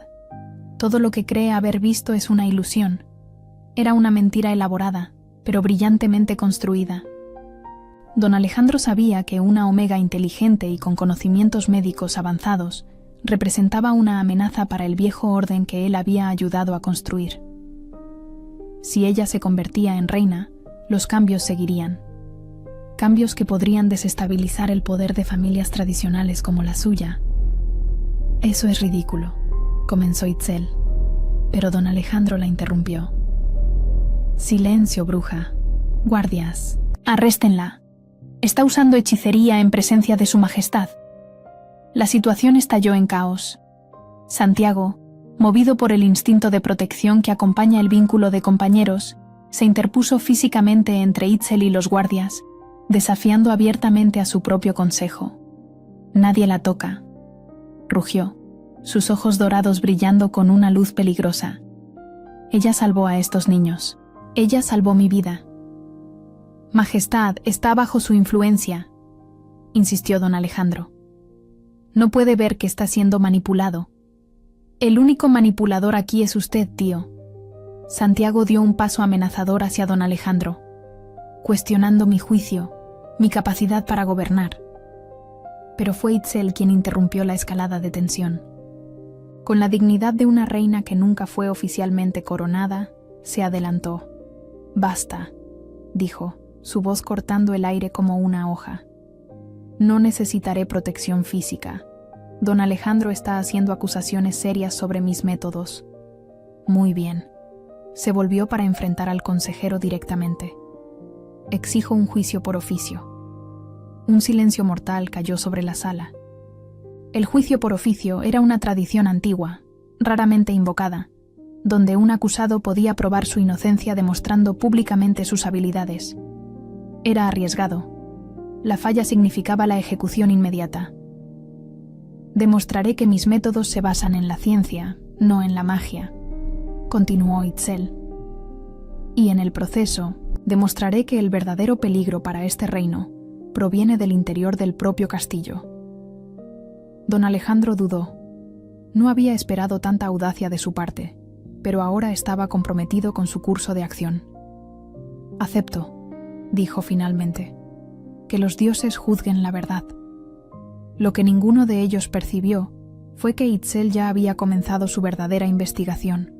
Todo lo que cree haber visto es una ilusión. Era una mentira elaborada, pero brillantemente construida». Don Alejandro sabía que una Omega inteligente y con conocimientos médicos avanzados representaba una amenaza para el viejo orden que él había ayudado a construir. Si ella se convertía en reina, los cambios seguirían. Cambios que podrían desestabilizar el poder de familias tradicionales como la suya. «Eso es ridículo», comenzó Itzel, pero don Alejandro la interrumpió. «Silencio, bruja. Guardias, arréstenla. Está usando hechicería en presencia de su majestad». La situación estalló en caos. Santiago, movido por el instinto de protección que acompaña el vínculo de compañeros, se interpuso físicamente entre Itzel y los guardias, desafiando abiertamente a su propio consejo. «Nadie la toca», rugió, sus ojos dorados brillando con una luz peligrosa. «Ella salvó a estos niños. Ella salvó mi vida». «Majestad, está bajo su influencia», insistió don Alejandro. «No puede ver que está siendo manipulado». «El único manipulador aquí es usted, tío». Santiago dio un paso amenazador hacia don Alejandro, cuestionando mi juicio, mi capacidad para gobernar. Pero fue Itzel quien interrumpió la escalada de tensión. Con la dignidad de una reina que nunca fue oficialmente coronada, se adelantó. «Basta», dijo, su voz cortando el aire como una hoja. «No necesitaré protección física. Don Alejandro está haciendo acusaciones serias sobre mis métodos». «Muy bien». Se volvió para enfrentar al consejero directamente. «Exijo un juicio por oficio». Un silencio mortal cayó sobre la sala. El juicio por oficio era una tradición antigua, raramente invocada, donde un acusado podía probar su inocencia demostrando públicamente sus habilidades. Era arriesgado. La falla significaba la ejecución inmediata. «Demostraré que mis métodos se basan en la ciencia, no en la magia», continuó Itzel. «Y en el proceso, demostraré que el verdadero peligro para este reino proviene del interior del propio castillo». Don Alejandro dudó. No había esperado tanta audacia de su parte, pero ahora estaba comprometido con su curso de acción. «Acepto», dijo finalmente, «que los dioses juzguen la verdad». Lo que ninguno de ellos percibió fue que Itzel ya había comenzado su verdadera investigación.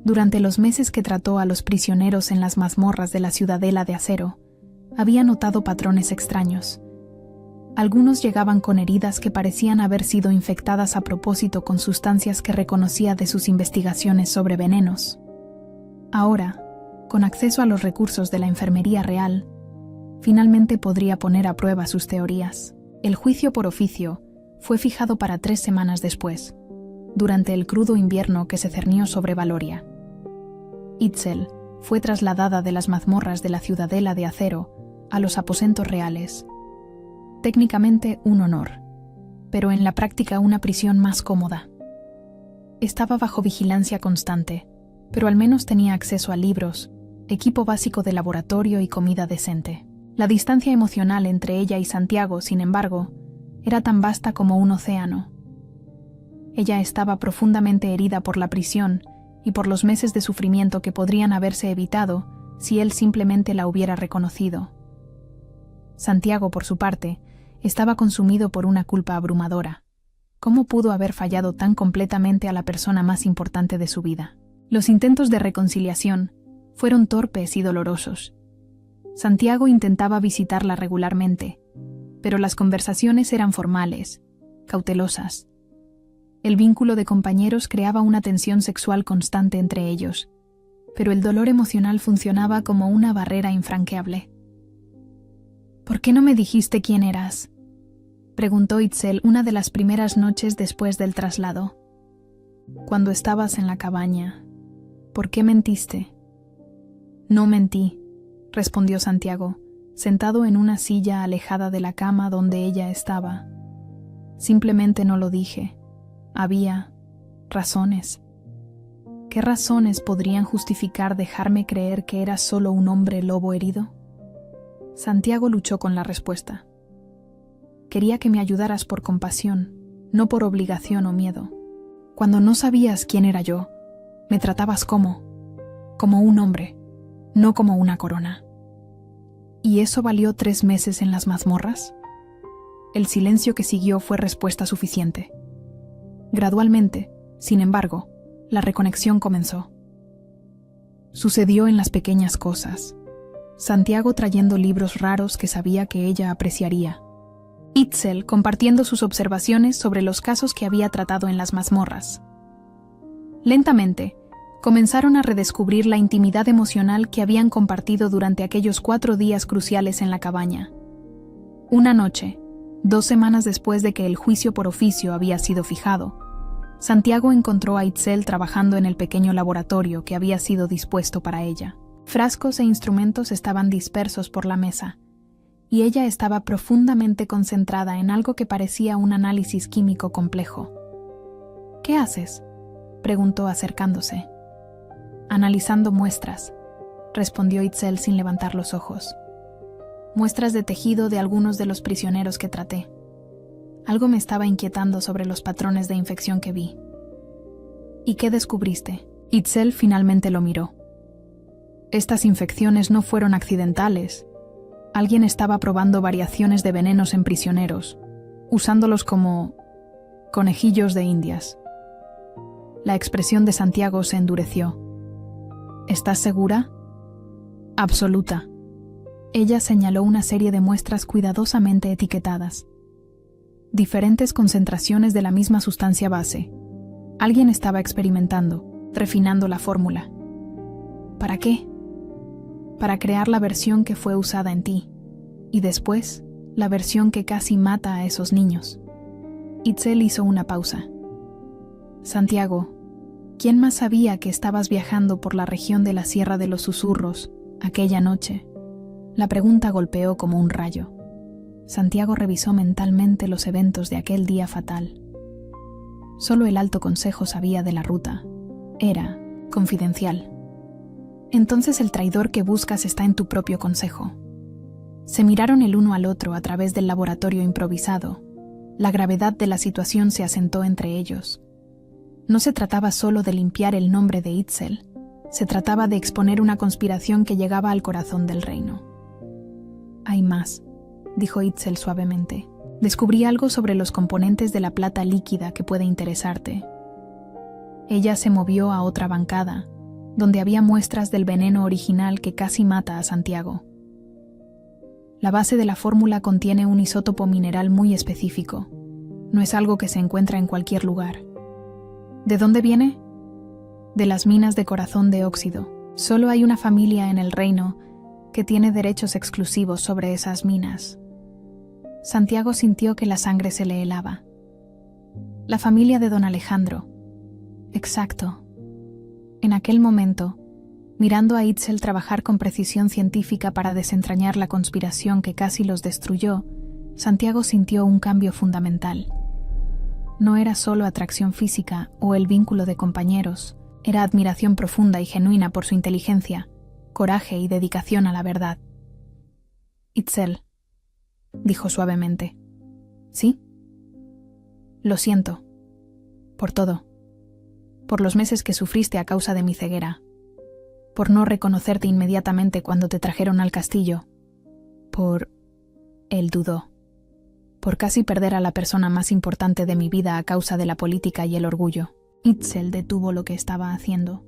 Durante los meses que trató a los prisioneros en las mazmorras de la Ciudadela de Acero, había notado patrones extraños. Algunos llegaban con heridas que parecían haber sido infectadas a propósito con sustancias que reconocía de sus investigaciones sobre venenos. Ahora, con acceso a los recursos de la enfermería real, finalmente podría poner a prueba sus teorías. El juicio por oficio fue fijado para 3 semanas después, durante el crudo invierno que se cernió sobre Valoria. Itzel fue trasladada de las mazmorras de la Ciudadela de Acero a los aposentos reales. Técnicamente un honor, pero en la práctica una prisión más cómoda. Estaba bajo vigilancia constante, pero al menos tenía acceso a libros, equipo básico de laboratorio y comida decente. La distancia emocional entre ella y Santiago, sin embargo, era tan vasta como un océano. Ella estaba profundamente herida por la prisión y por los meses de sufrimiento que podrían haberse evitado si él simplemente la hubiera reconocido. Santiago, por su parte, estaba consumido por una culpa abrumadora. ¿Cómo pudo haber fallado tan completamente a la persona más importante de su vida? Los intentos de reconciliación fueron torpes y dolorosos. Santiago intentaba visitarla regularmente, pero las conversaciones eran formales, cautelosas. El vínculo de compañeros creaba una tensión sexual constante entre ellos, pero el dolor emocional funcionaba como una barrera infranqueable. «¿Por qué no me dijiste quién eras?», preguntó Itzel una de las primeras noches después del traslado. «Cuando estabas en la cabaña. ¿Por qué mentiste?». «No mentí», respondió Santiago, sentado en una silla alejada de la cama donde ella estaba. «Simplemente no lo dije. Había razones». ¿Qué razones podrían justificar dejarme creer que eras solo un hombre lobo herido? Santiago luchó con la respuesta. «Quería que me ayudaras por compasión, no por obligación o miedo. Cuando no sabías quién era yo, me tratabas como un hombre, no como una corona». ¿Y eso valió 3 meses en las mazmorras? El silencio que siguió fue respuesta suficiente. Gradualmente, sin embargo, la reconexión comenzó. Sucedió en las pequeñas cosas. Santiago trayendo libros raros que sabía que ella apreciaría. Itzel compartiendo sus observaciones sobre los casos que había tratado en las mazmorras. Lentamente, comenzaron a redescubrir la intimidad emocional que habían compartido durante aquellos 4 días cruciales en la cabaña. Una noche, 2 semanas después de que el juicio por oficio había sido fijado, Santiago encontró a Itzel trabajando en el pequeño laboratorio que había sido dispuesto para ella. Frascos e instrumentos estaban dispersos por la mesa, y ella estaba profundamente concentrada en algo que parecía un análisis químico complejo. «¿Qué haces?», preguntó acercándose. «Analizando muestras», respondió Itzel sin levantar los ojos. «Muestras de tejido de algunos de los prisioneros que traté. Algo me estaba inquietando sobre los patrones de infección que vi». «¿Y qué descubriste?». Itzel finalmente lo miró. «Estas infecciones no fueron accidentales. Alguien estaba probando variaciones de venenos en prisioneros, usándolos como conejillos de indias». La expresión de Santiago se endureció. «¿Estás segura?». «Absoluta». Ella señaló una serie de muestras cuidadosamente etiquetadas. Diferentes concentraciones de la misma sustancia base. Alguien estaba experimentando, refinando la fórmula. ¿Para qué? Para crear la versión que fue usada en ti, y después, la versión que casi mata a esos niños. Itzel hizo una pausa. Santiago, ¿quién más sabía que estabas viajando por la región de la Sierra de los Susurros aquella noche? La pregunta golpeó como un rayo. Santiago revisó mentalmente los eventos de aquel día fatal. Solo el Alto Consejo sabía de la ruta. Era confidencial. Entonces el traidor que buscas está en tu propio consejo. Se miraron el uno al otro a través del laboratorio improvisado. La gravedad de la situación se asentó entre ellos. No se trataba solo de limpiar el nombre de Itzel, se trataba de exponer una conspiración que llegaba al corazón del reino. Hay más, dijo Itzel suavemente. Descubrí algo sobre los componentes de la plata líquida que puede interesarte. Ella se movió a otra bancada, donde había muestras del veneno original que casi mata a Santiago. La base de la fórmula contiene un isótopo mineral muy específico. No es algo que se encuentra en cualquier lugar. ¿De dónde viene? De las minas de corazón de óxido. Solo hay una familia en el reino que tiene derechos exclusivos sobre esas minas. Santiago sintió que la sangre se le helaba. La familia de don Alejandro. Exacto. En aquel momento, mirando a Itzel trabajar con precisión científica para desentrañar la conspiración que casi los destruyó, Santiago sintió un cambio fundamental. No era solo atracción física o el vínculo de compañeros, era admiración profunda y genuina por su inteligencia, coraje y dedicación a la verdad. Itzel, dijo suavemente. ¿Sí? Lo siento. Por todo. Por los meses que sufriste a causa de mi ceguera. Por no reconocerte inmediatamente cuando te trajeron al castillo. Por... Él dudó. Por casi perder a la persona más importante de mi vida a causa de la política y el orgullo. Itzel detuvo lo que estaba haciendo.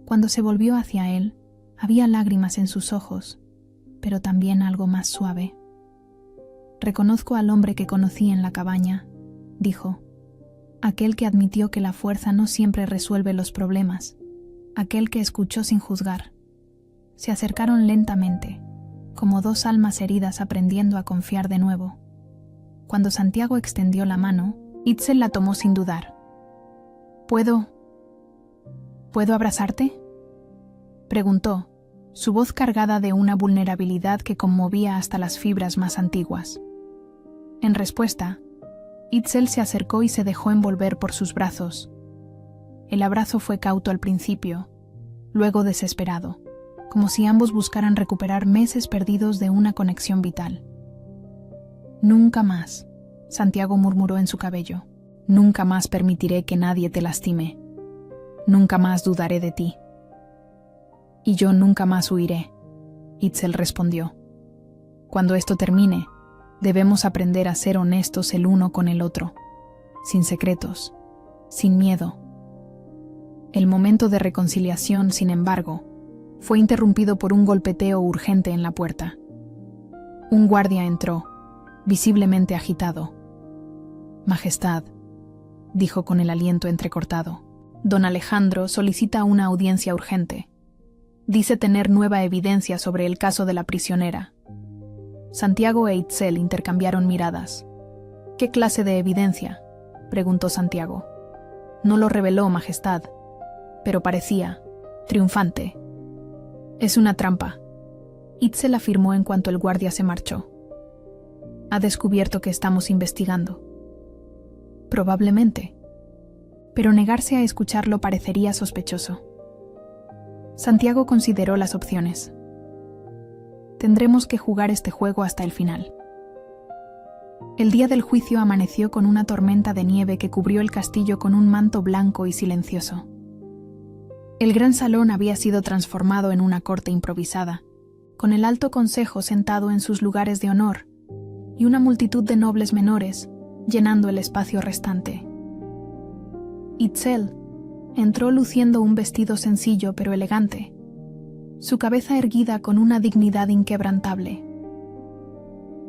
Cuando se volvió hacia él, había lágrimas en sus ojos, pero también algo más suave. Reconozco al hombre que conocí en la cabaña, dijo. Aquel que admitió que la fuerza no siempre resuelve los problemas. Aquel que escuchó sin juzgar. Se acercaron lentamente, como dos almas heridas aprendiendo a confiar de nuevo. Cuando Santiago extendió la mano, Itzel la tomó sin dudar. ¿Puedo abrazarte?, preguntó, su voz cargada de una vulnerabilidad que conmovía hasta las fibras más antiguas. En respuesta, Itzel se acercó y se dejó envolver por sus brazos. El abrazo fue cauto al principio, luego desesperado, como si ambos buscaran recuperar meses perdidos de una conexión vital. Nunca más, Santiago murmuró en su cabello. Nunca más permitiré que nadie te lastime. Nunca más dudaré de ti. Y yo nunca más huiré, Itzel respondió. Cuando esto termine, debemos aprender a ser honestos el uno con el otro, sin secretos, sin miedo. El momento de reconciliación, sin embargo, fue interrumpido por un golpeteo urgente en la puerta. Un guardia entró, visiblemente agitado. Majestad, dijo con el aliento entrecortado, don Alejandro solicita una audiencia urgente. Dice tener nueva evidencia sobre el caso de la prisionera. Santiago e Itzel intercambiaron miradas. ¿Qué clase de evidencia?, preguntó Santiago. No lo reveló, Majestad, pero parecía triunfante. Es una trampa, Itzel afirmó en cuanto el guardia se marchó. Ha descubierto que estamos investigando. Probablemente, pero negarse a escucharlo parecería sospechoso. Santiago consideró las opciones. Tendremos que jugar este juego hasta el final. El día del juicio amaneció con una tormenta de nieve que cubrió el castillo con un manto blanco y silencioso. El gran salón había sido transformado en una corte improvisada, con el Alto Consejo sentado en sus lugares de honor y una multitud de nobles menores llenando el espacio restante. Itzel entró luciendo un vestido sencillo pero elegante, su cabeza erguida con una dignidad inquebrantable.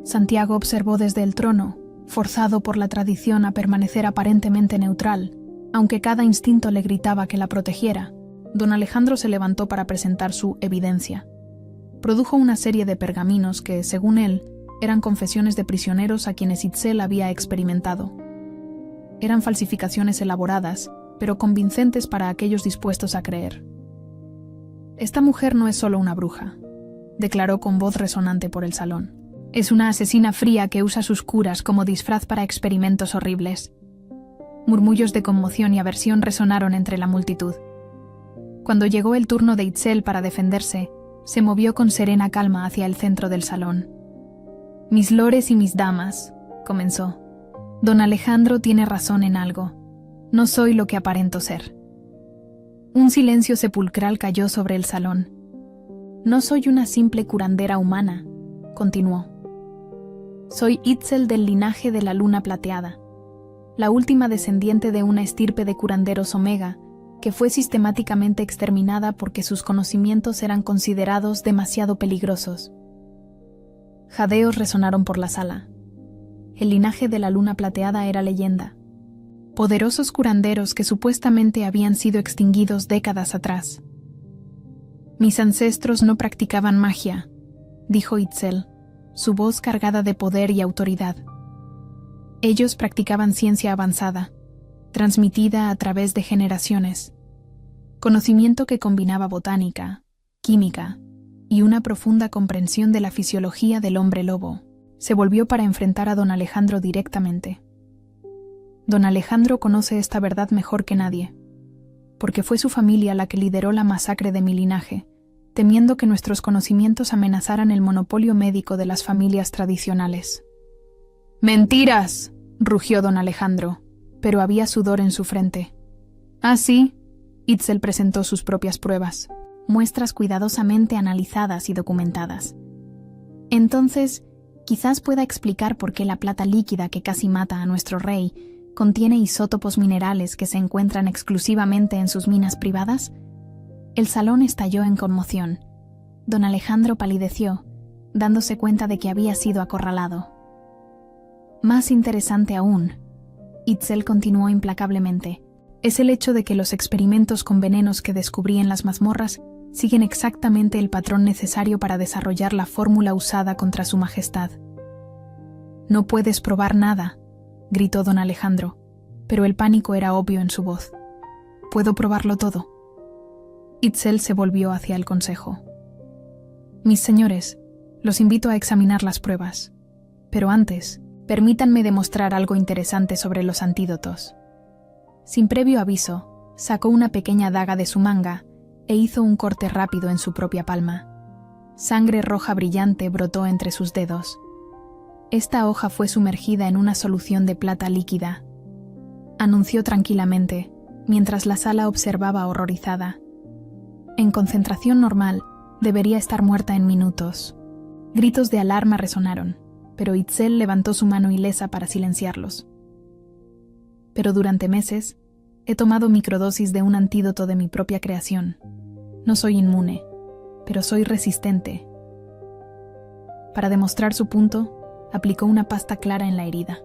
Santiago observó desde el trono, forzado por la tradición a permanecer aparentemente neutral, aunque cada instinto le gritaba que la protegiera. Don Alejandro se levantó para presentar su evidencia. Produjo una serie de pergaminos que, según él, eran confesiones de prisioneros a quienes Itzel había experimentado. Eran falsificaciones elaboradas, pero convincentes para aquellos dispuestos a creer. «Esta mujer no es solo una bruja», declaró con voz resonante por el salón. «Es una asesina fría que usa sus curas como disfraz para experimentos horribles». Murmullos de conmoción y aversión resonaron entre la multitud. Cuando llegó el turno de Itzel para defenderse, se movió con serena calma hacia el centro del salón. «Mis lores y mis damas», comenzó. «Don Alejandro tiene razón en algo. No soy lo que aparento ser». Un silencio sepulcral cayó sobre el salón. «No soy una simple curandera humana», continuó. «Soy Itzel del linaje de la Luna Plateada, la última descendiente de una estirpe de curanderos Omega que fue sistemáticamente exterminada porque sus conocimientos eran considerados demasiado peligrosos». Jadeos resonaron por la sala. El linaje de la Luna Plateada era leyenda. Poderosos curanderos que supuestamente habían sido extinguidos décadas atrás. «Mis ancestros no practicaban magia», dijo Itzel, su voz cargada de poder y autoridad. «Ellos practicaban ciencia avanzada, transmitida a través de generaciones. Conocimiento que combinaba botánica, química y una profunda comprensión de la fisiología del hombre lobo». Se volvió para enfrentar a don Alejandro directamente. Don Alejandro conoce esta verdad mejor que nadie, porque fue su familia la que lideró la masacre de mi linaje, temiendo que nuestros conocimientos amenazaran el monopolio médico de las familias tradicionales. «¡Mentiras!», rugió don Alejandro, pero había sudor en su frente. «Ah, sí», Itzel presentó sus propias pruebas, muestras cuidadosamente analizadas y documentadas. «Entonces, quizás pueda explicar por qué la plata líquida que casi mata a nuestro rey contiene isótopos minerales que se encuentran exclusivamente en sus minas privadas». El salón estalló en conmoción. Don Alejandro palideció, dándose cuenta de que había sido acorralado. «Más interesante aún», Itzel continuó implacablemente, «es el hecho de que los experimentos con venenos que descubrí en las mazmorras siguen exactamente el patrón necesario para desarrollar la fórmula usada contra su majestad». «No puedes probar nada», gritó don Alejandro, pero el pánico era obvio en su voz. «Puedo probarlo todo». Itzel se volvió hacia el consejo. «Mis señores, los invito a examinar las pruebas, pero antes, permítanme demostrar algo interesante sobre los antídotos». Sin previo aviso, sacó una pequeña daga de su manga e hizo un corte rápido en su propia palma. Sangre roja brillante brotó entre sus dedos. Esta hoja fue sumergida en una solución de plata líquida. Anunció tranquilamente, mientras la sala observaba horrorizada. En concentración normal, debería estar muerta en minutos. Gritos de alarma resonaron, pero Itzel levantó su mano ilesa para silenciarlos. «Pero durante meses, he tomado microdosis de un antídoto de mi propia creación. No soy inmune, pero soy resistente». Para demostrar su punto, aplicó una pasta clara en la herida.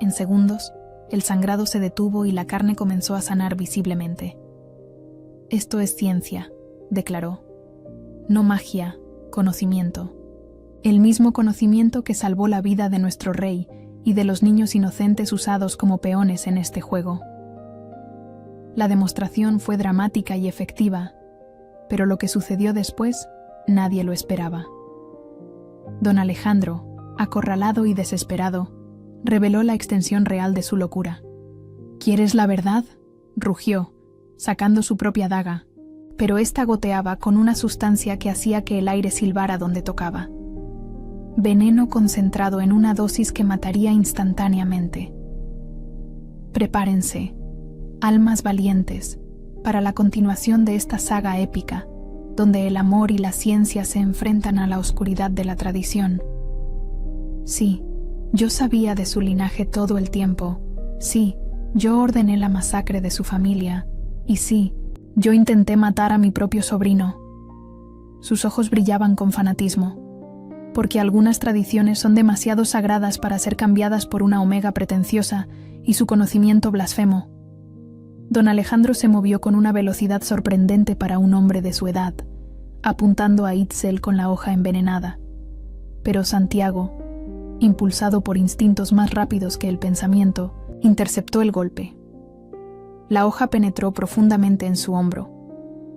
En segundos, el sangrado se detuvo y la carne comenzó a sanar visiblemente. «Esto es ciencia», declaró. «No magia, conocimiento. El mismo conocimiento que salvó la vida de nuestro rey y de los niños inocentes usados como peones en este juego». La demostración fue dramática y efectiva, pero lo que sucedió después nadie lo esperaba. Don Alejandro, acorralado y desesperado, reveló la extensión real de su locura. «¿Quieres la verdad?», rugió, sacando su propia daga, pero ésta goteaba con una sustancia que hacía que el aire silbara donde tocaba. Veneno concentrado en una dosis que mataría instantáneamente. Prepárense, almas valientes, para la continuación de esta saga épica, donde el amor y la ciencia se enfrentan a la oscuridad de la tradición. Sí, yo sabía de su linaje todo el tiempo. Sí, yo ordené la masacre de su familia. Y sí, yo intenté matar a mi propio sobrino». Sus ojos brillaban con fanatismo, porque algunas tradiciones son demasiado sagradas para ser cambiadas por una Omega pretenciosa y su conocimiento blasfemo. Don Alejandro se movió con una velocidad sorprendente para un hombre de su edad, apuntando a Itzel con la hoja envenenada. Pero Santiago, impulsado por instintos más rápidos que el pensamiento, interceptó el golpe. La hoja penetró profundamente en su hombro,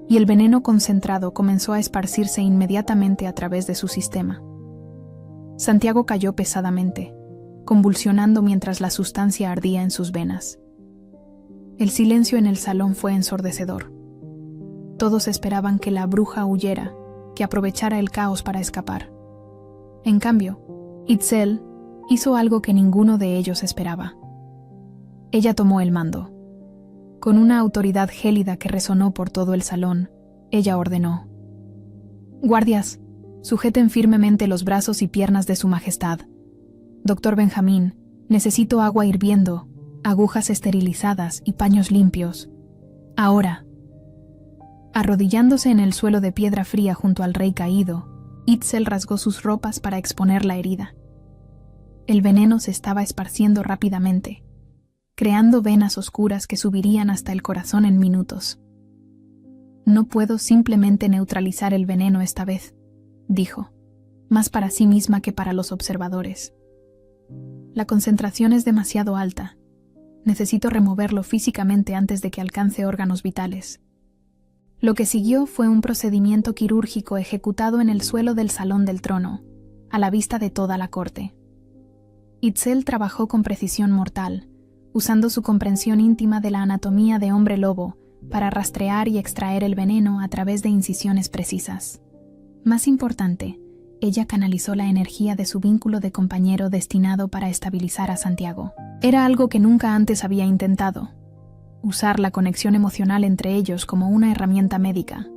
y el veneno concentrado comenzó a esparcirse inmediatamente a través de su sistema. Santiago cayó pesadamente, convulsionando mientras la sustancia ardía en sus venas. El silencio en el salón fue ensordecedor. Todos esperaban que la bruja huyera, que aprovechara el caos para escapar. En cambio, Itzel hizo algo que ninguno de ellos esperaba. Ella tomó el mando. Con una autoridad gélida que resonó por todo el salón, ella ordenó: «Guardias, sujeten firmemente los brazos y piernas de su majestad. Doctor Benjamín, necesito agua hirviendo, agujas esterilizadas y paños limpios. Ahora». Arrodillándose en el suelo de piedra fría junto al rey caído, Itzel rasgó sus ropas para exponer la herida. El veneno se estaba esparciendo rápidamente, creando venas oscuras que subirían hasta el corazón en minutos. «No puedo simplemente neutralizar el veneno esta vez», dijo, más para sí misma que para los observadores. «La concentración es demasiado alta. Necesito removerlo físicamente antes de que alcance órganos vitales». Lo que siguió fue un procedimiento quirúrgico ejecutado en el suelo del Salón del Trono, a la vista de toda la corte. Itzel trabajó con precisión mortal, usando su comprensión íntima de la anatomía de hombre lobo para rastrear y extraer el veneno a través de incisiones precisas. Más importante, ella canalizó la energía de su vínculo de compañero destinado para estabilizar a Santiago. Era algo que nunca antes había intentado: usar la conexión emocional entre ellos como una herramienta médica.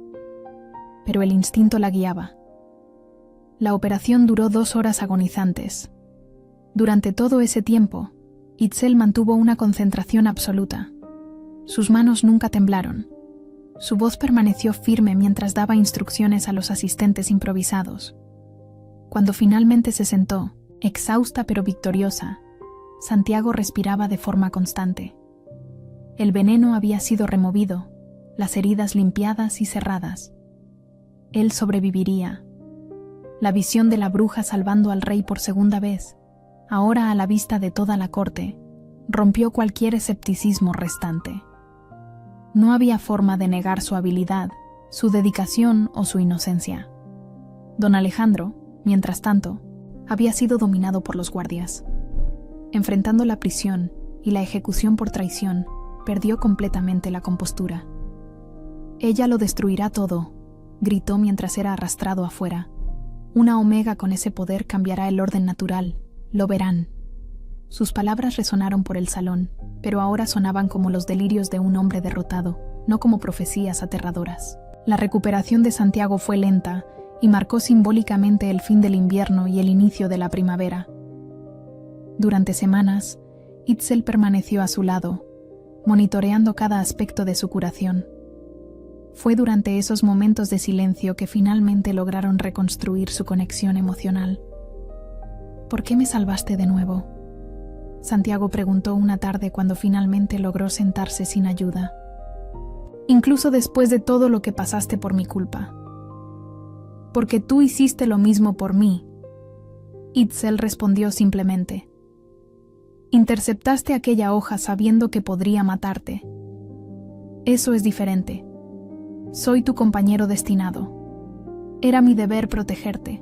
Pero el instinto la guiaba. La operación duró 2 horas agonizantes. Durante todo ese tiempo, Itzel mantuvo una concentración absoluta. Sus manos nunca temblaron. Su voz permaneció firme mientras daba instrucciones a los asistentes improvisados. Cuando finalmente se sentó, exhausta pero victoriosa, Santiago respiraba de forma constante. El veneno había sido removido, las heridas limpiadas y cerradas. Él sobreviviría. La visión de la bruja salvando al rey por segunda vez, ahora a la vista de toda la corte, rompió cualquier escepticismo restante. No había forma de negar su habilidad, su dedicación o su inocencia. Don Alejandro, mientras tanto, había sido dominado por los guardias. Enfrentando la prisión y la ejecución por traición, perdió completamente la compostura. «Ella lo destruirá todo», gritó mientras era arrastrado afuera. «Una omega con ese poder cambiará el orden natural. Lo verán». Sus palabras resonaron por el salón, pero ahora sonaban como los delirios de un hombre derrotado, no como profecías aterradoras. La recuperación de Santiago fue lenta y marcó simbólicamente el fin del invierno y el inicio de la primavera. Durante semanas, Itzel permaneció a su lado, monitoreando cada aspecto de su curación. Fue durante esos momentos de silencio que finalmente lograron reconstruir su conexión emocional. «¿Por qué me salvaste de nuevo?», Santiago preguntó una tarde cuando finalmente logró sentarse sin ayuda. «Incluso después de todo lo que pasaste por mi culpa». «Porque tú hiciste lo mismo por mí», Itzel respondió simplemente. «Interceptaste aquella hoja sabiendo que podría matarte. Eso es diferente. Soy tu compañero destinado. Era mi deber protegerte.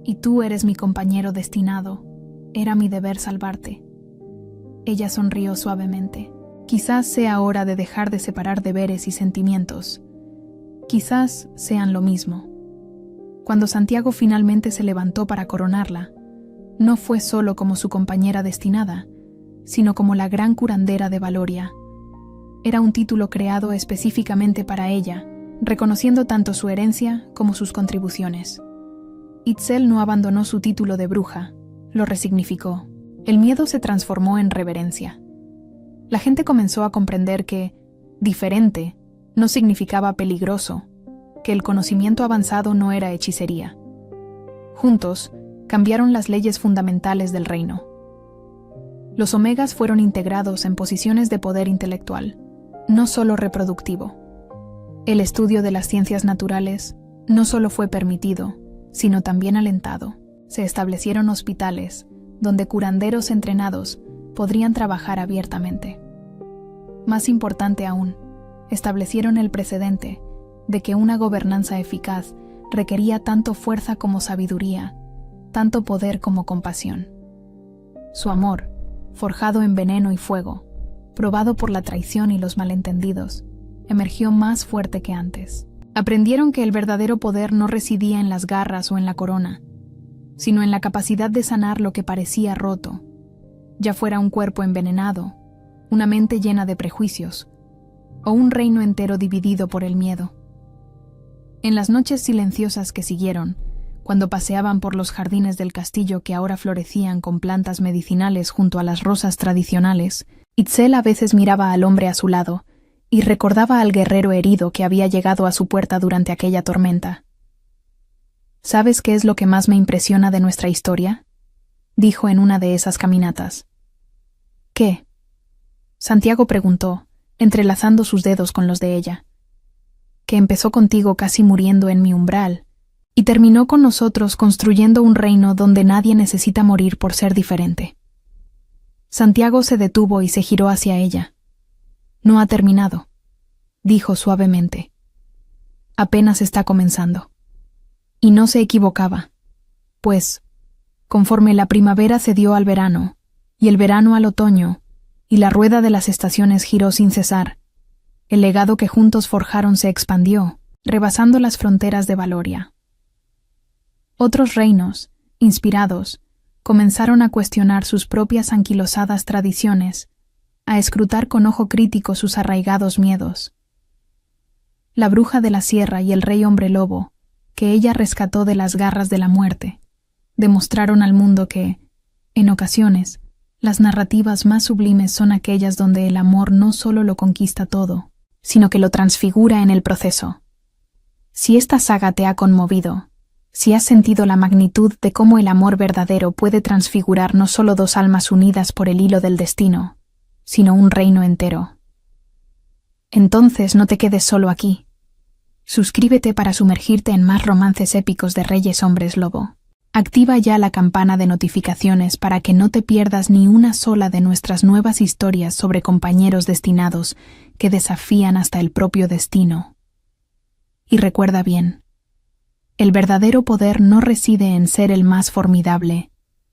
Y tú eres mi compañero destinado. Era mi deber salvarte». Ella sonrió suavemente. «Quizás sea hora de dejar de separar deberes y sentimientos. Quizás sean lo mismo». Cuando Santiago finalmente se levantó para coronarla, no fue solo como su compañera destinada, sino como la gran curandera de Valoria. Era un título creado específicamente para ella, reconociendo tanto su herencia como sus contribuciones. Itzel no abandonó su título de bruja, lo resignificó. El miedo se transformó en reverencia. La gente comenzó a comprender que diferente no significaba peligroso, que el conocimiento avanzado no era hechicería. Juntos, cambiaron las leyes fundamentales del reino. Los omegas fueron integrados en posiciones de poder intelectual. no solo reproductivo. El estudio de las ciencias naturales no solo fue permitido, sino también alentado. Se establecieron hospitales donde curanderos entrenados podrían trabajar abiertamente. Más importante aún, establecieron el precedente de que una gobernanza eficaz requería tanto fuerza como sabiduría, tanto poder como compasión. Su amor, forjado en veneno y fuego, probado por la traición y los malentendidos, emergió más fuerte que antes. Aprendieron que el verdadero poder no residía en las garras o en la corona, sino en la capacidad de sanar lo que parecía roto, ya fuera un cuerpo envenenado, una mente llena de prejuicios, o un reino entero dividido por el miedo. En las noches silenciosas que siguieron, cuando paseaban por los jardines del castillo que ahora florecían con plantas medicinales junto a las rosas tradicionales, Itzel a veces miraba al hombre a su lado y recordaba al guerrero herido que había llegado a su puerta durante aquella tormenta. ¿Sabes qué es lo que más me impresiona de nuestra historia?, dijo en una de esas caminatas. ¿Qué? Santiago preguntó, entrelazando sus dedos con los de ella. Que empezó contigo casi muriendo en mi umbral y terminó con nosotros construyendo un reino donde nadie necesita morir por ser diferente. Santiago se detuvo y se giró hacia ella. No ha terminado, dijo suavemente. Apenas está comenzando. Y no se equivocaba, pues, conforme la primavera cedió al verano, y el verano al otoño, y la rueda de las estaciones giró sin cesar, el legado que juntos forjaron se expandió, rebasando las fronteras de Valoria. Otros reinos, inspirados, comenzaron a cuestionar sus propias anquilosadas tradiciones, a escrutar con ojo crítico sus arraigados miedos. La bruja de la sierra y el rey hombre lobo, que ella rescató de las garras de la muerte, demostraron al mundo que, en ocasiones, las narrativas más sublimes son aquellas donde el amor no solo lo conquista todo, sino que lo transfigura en el proceso. Si esta saga te ha conmovido, si has sentido la magnitud de cómo el amor verdadero puede transfigurar no solo dos almas unidas por el hilo del destino, sino un reino entero, entonces no te quedes solo aquí. Suscríbete para sumergirte en más romances épicos de reyes hombres lobo. Activa ya la campana de notificaciones para que no te pierdas ni una sola de nuestras nuevas historias sobre compañeros destinados que desafían hasta el propio destino. Y recuerda bien, el verdadero poder no reside en ser el más formidable,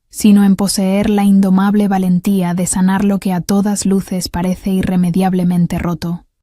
sino en poseer la indomable valentía de sanar lo que a todas luces parece irremediablemente roto.